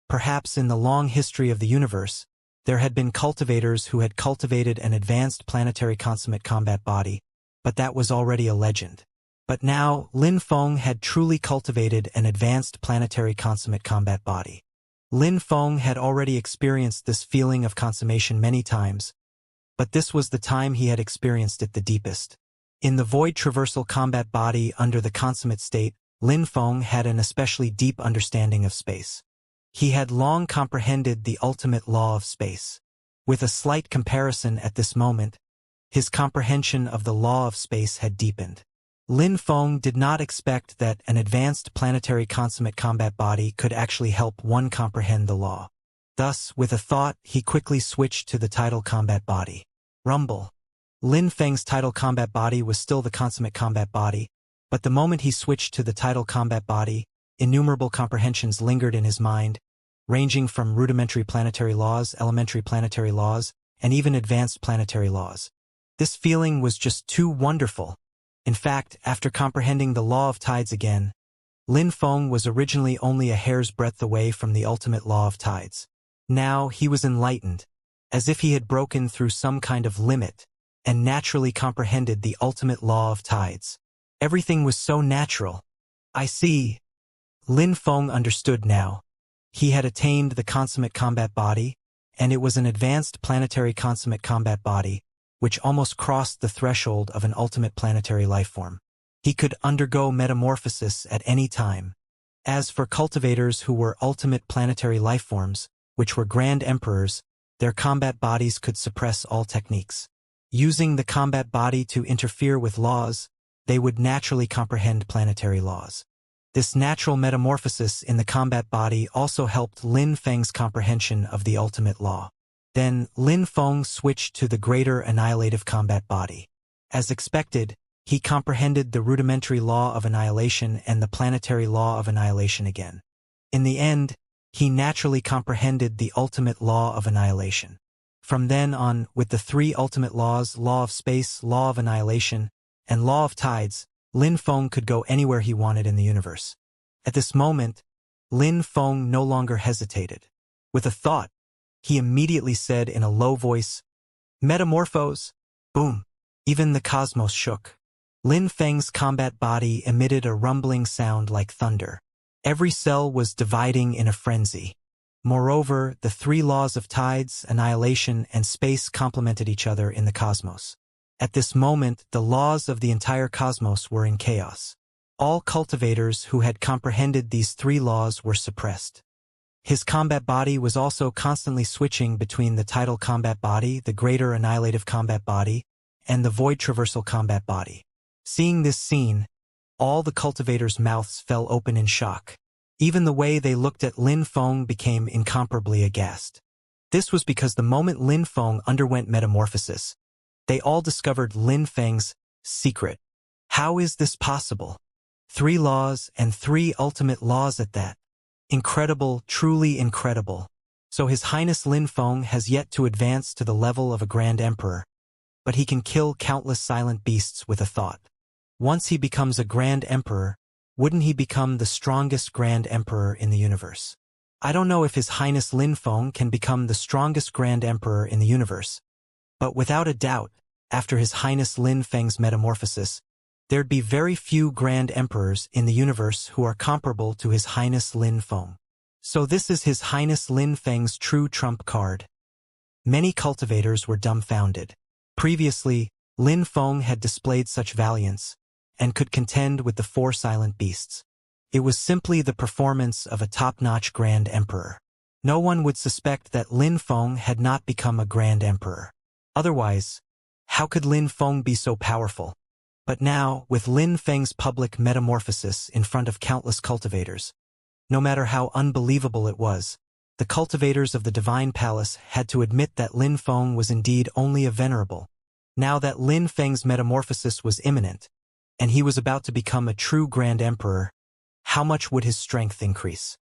Perhaps in the long history of the universe, there had been cultivators who had cultivated an advanced planetary consummate combat body, but that was already a legend. But now, Lin Feng had truly cultivated an advanced planetary consummate combat body. Lin Feng had already experienced this feeling of consummation many times, but this was the time he had experienced it the deepest. In the void traversal combat body under the consummate state, Lin Feng had an especially deep understanding of space. He had long comprehended the ultimate law of space. With a slight comparison at this moment, his comprehension of the law of space had deepened. Lin Feng did not expect that an advanced planetary consummate combat body could actually help one comprehend the law. Thus, with a thought, he quickly switched to the tidal combat body. Rumble. Lin Feng's tidal combat body was still the consummate combat body, but the moment he switched to the tidal combat body, innumerable comprehensions lingered in his mind, ranging from rudimentary planetary laws, elementary planetary laws, and even advanced planetary laws. This feeling was just too wonderful. In fact, after comprehending the law of tides again, Lin Feng was originally only a hair's breadth away from the ultimate law of tides. Now he was enlightened, as if he had broken through some kind of limit, and naturally comprehended the ultimate law of tides. Everything was so natural. I see. Lin Feng understood now. He had attained the consummate combat body, and it was an advanced planetary consummate combat body, which almost crossed the threshold of an ultimate planetary lifeform. He could undergo metamorphosis at any time. As for cultivators who were ultimate planetary lifeforms, which were grand emperors, their combat bodies could suppress all techniques. Using the combat body to interfere with laws, they would naturally comprehend planetary laws. This natural metamorphosis in the combat body also helped Lin Feng's comprehension of the ultimate law. Then, Lin Feng switched to the greater annihilative combat body. As expected, he comprehended the rudimentary law of annihilation and the planetary law of annihilation again. In the end, he naturally comprehended the ultimate law of annihilation. From then on, with the three ultimate laws, law of space, law of annihilation, and law of tides, Lin Feng could go anywhere he wanted in the universe. At this moment, Lin Feng no longer hesitated. With a thought, he immediately said in a low voice, "Metamorphose!" Boom! Even the cosmos shook. Lin Feng's combat body emitted a rumbling sound like thunder. Every cell was dividing in a frenzy. Moreover, the three laws of tides, annihilation, and space complemented each other in the cosmos. At this moment, the laws of the entire cosmos were in chaos. All cultivators who had comprehended these three laws were suppressed. His combat body was also constantly switching between the tidal combat body, the greater annihilative combat body, and the void traversal combat body. Seeing this scene, all the cultivators' mouths fell open in shock. Even the way they looked at Lin Feng became incomparably aghast. This was because the moment Lin Feng underwent metamorphosis, they all discovered Lin Feng's secret. How is this possible? 3 laws and 3 ultimate laws at that. Incredible, truly incredible. So His Highness Lin Feng has yet to advance to the level of a Grand Emperor, but he can kill countless silent beasts with a thought. Once he becomes a Grand Emperor, wouldn't he become the strongest Grand Emperor in the universe? I don't know if His Highness Lin Feng can become the strongest Grand Emperor in the universe, but without a doubt, after His Highness Lin Feng's metamorphosis, there'd be very few Grand Emperors in the universe who are comparable to His Highness Lin Feng. So this is His Highness Lin Feng's true trump card. Many cultivators were dumbfounded. Previously, Lin Feng had displayed such valiance, and could contend with the 4 silent beasts. It was simply the performance of a top-notch Grand Emperor. No one would suspect that Lin Feng had not become a Grand Emperor. Otherwise, how could Lin Feng be so powerful? But now, with Lin Feng's public metamorphosis in front of countless cultivators, no matter how unbelievable it was, the cultivators of the Divine Palace had to admit that Lin Feng was indeed only a venerable. Now that Lin Feng's metamorphosis was imminent, and he was about to become a true Grand Emperor, how much would his strength increase?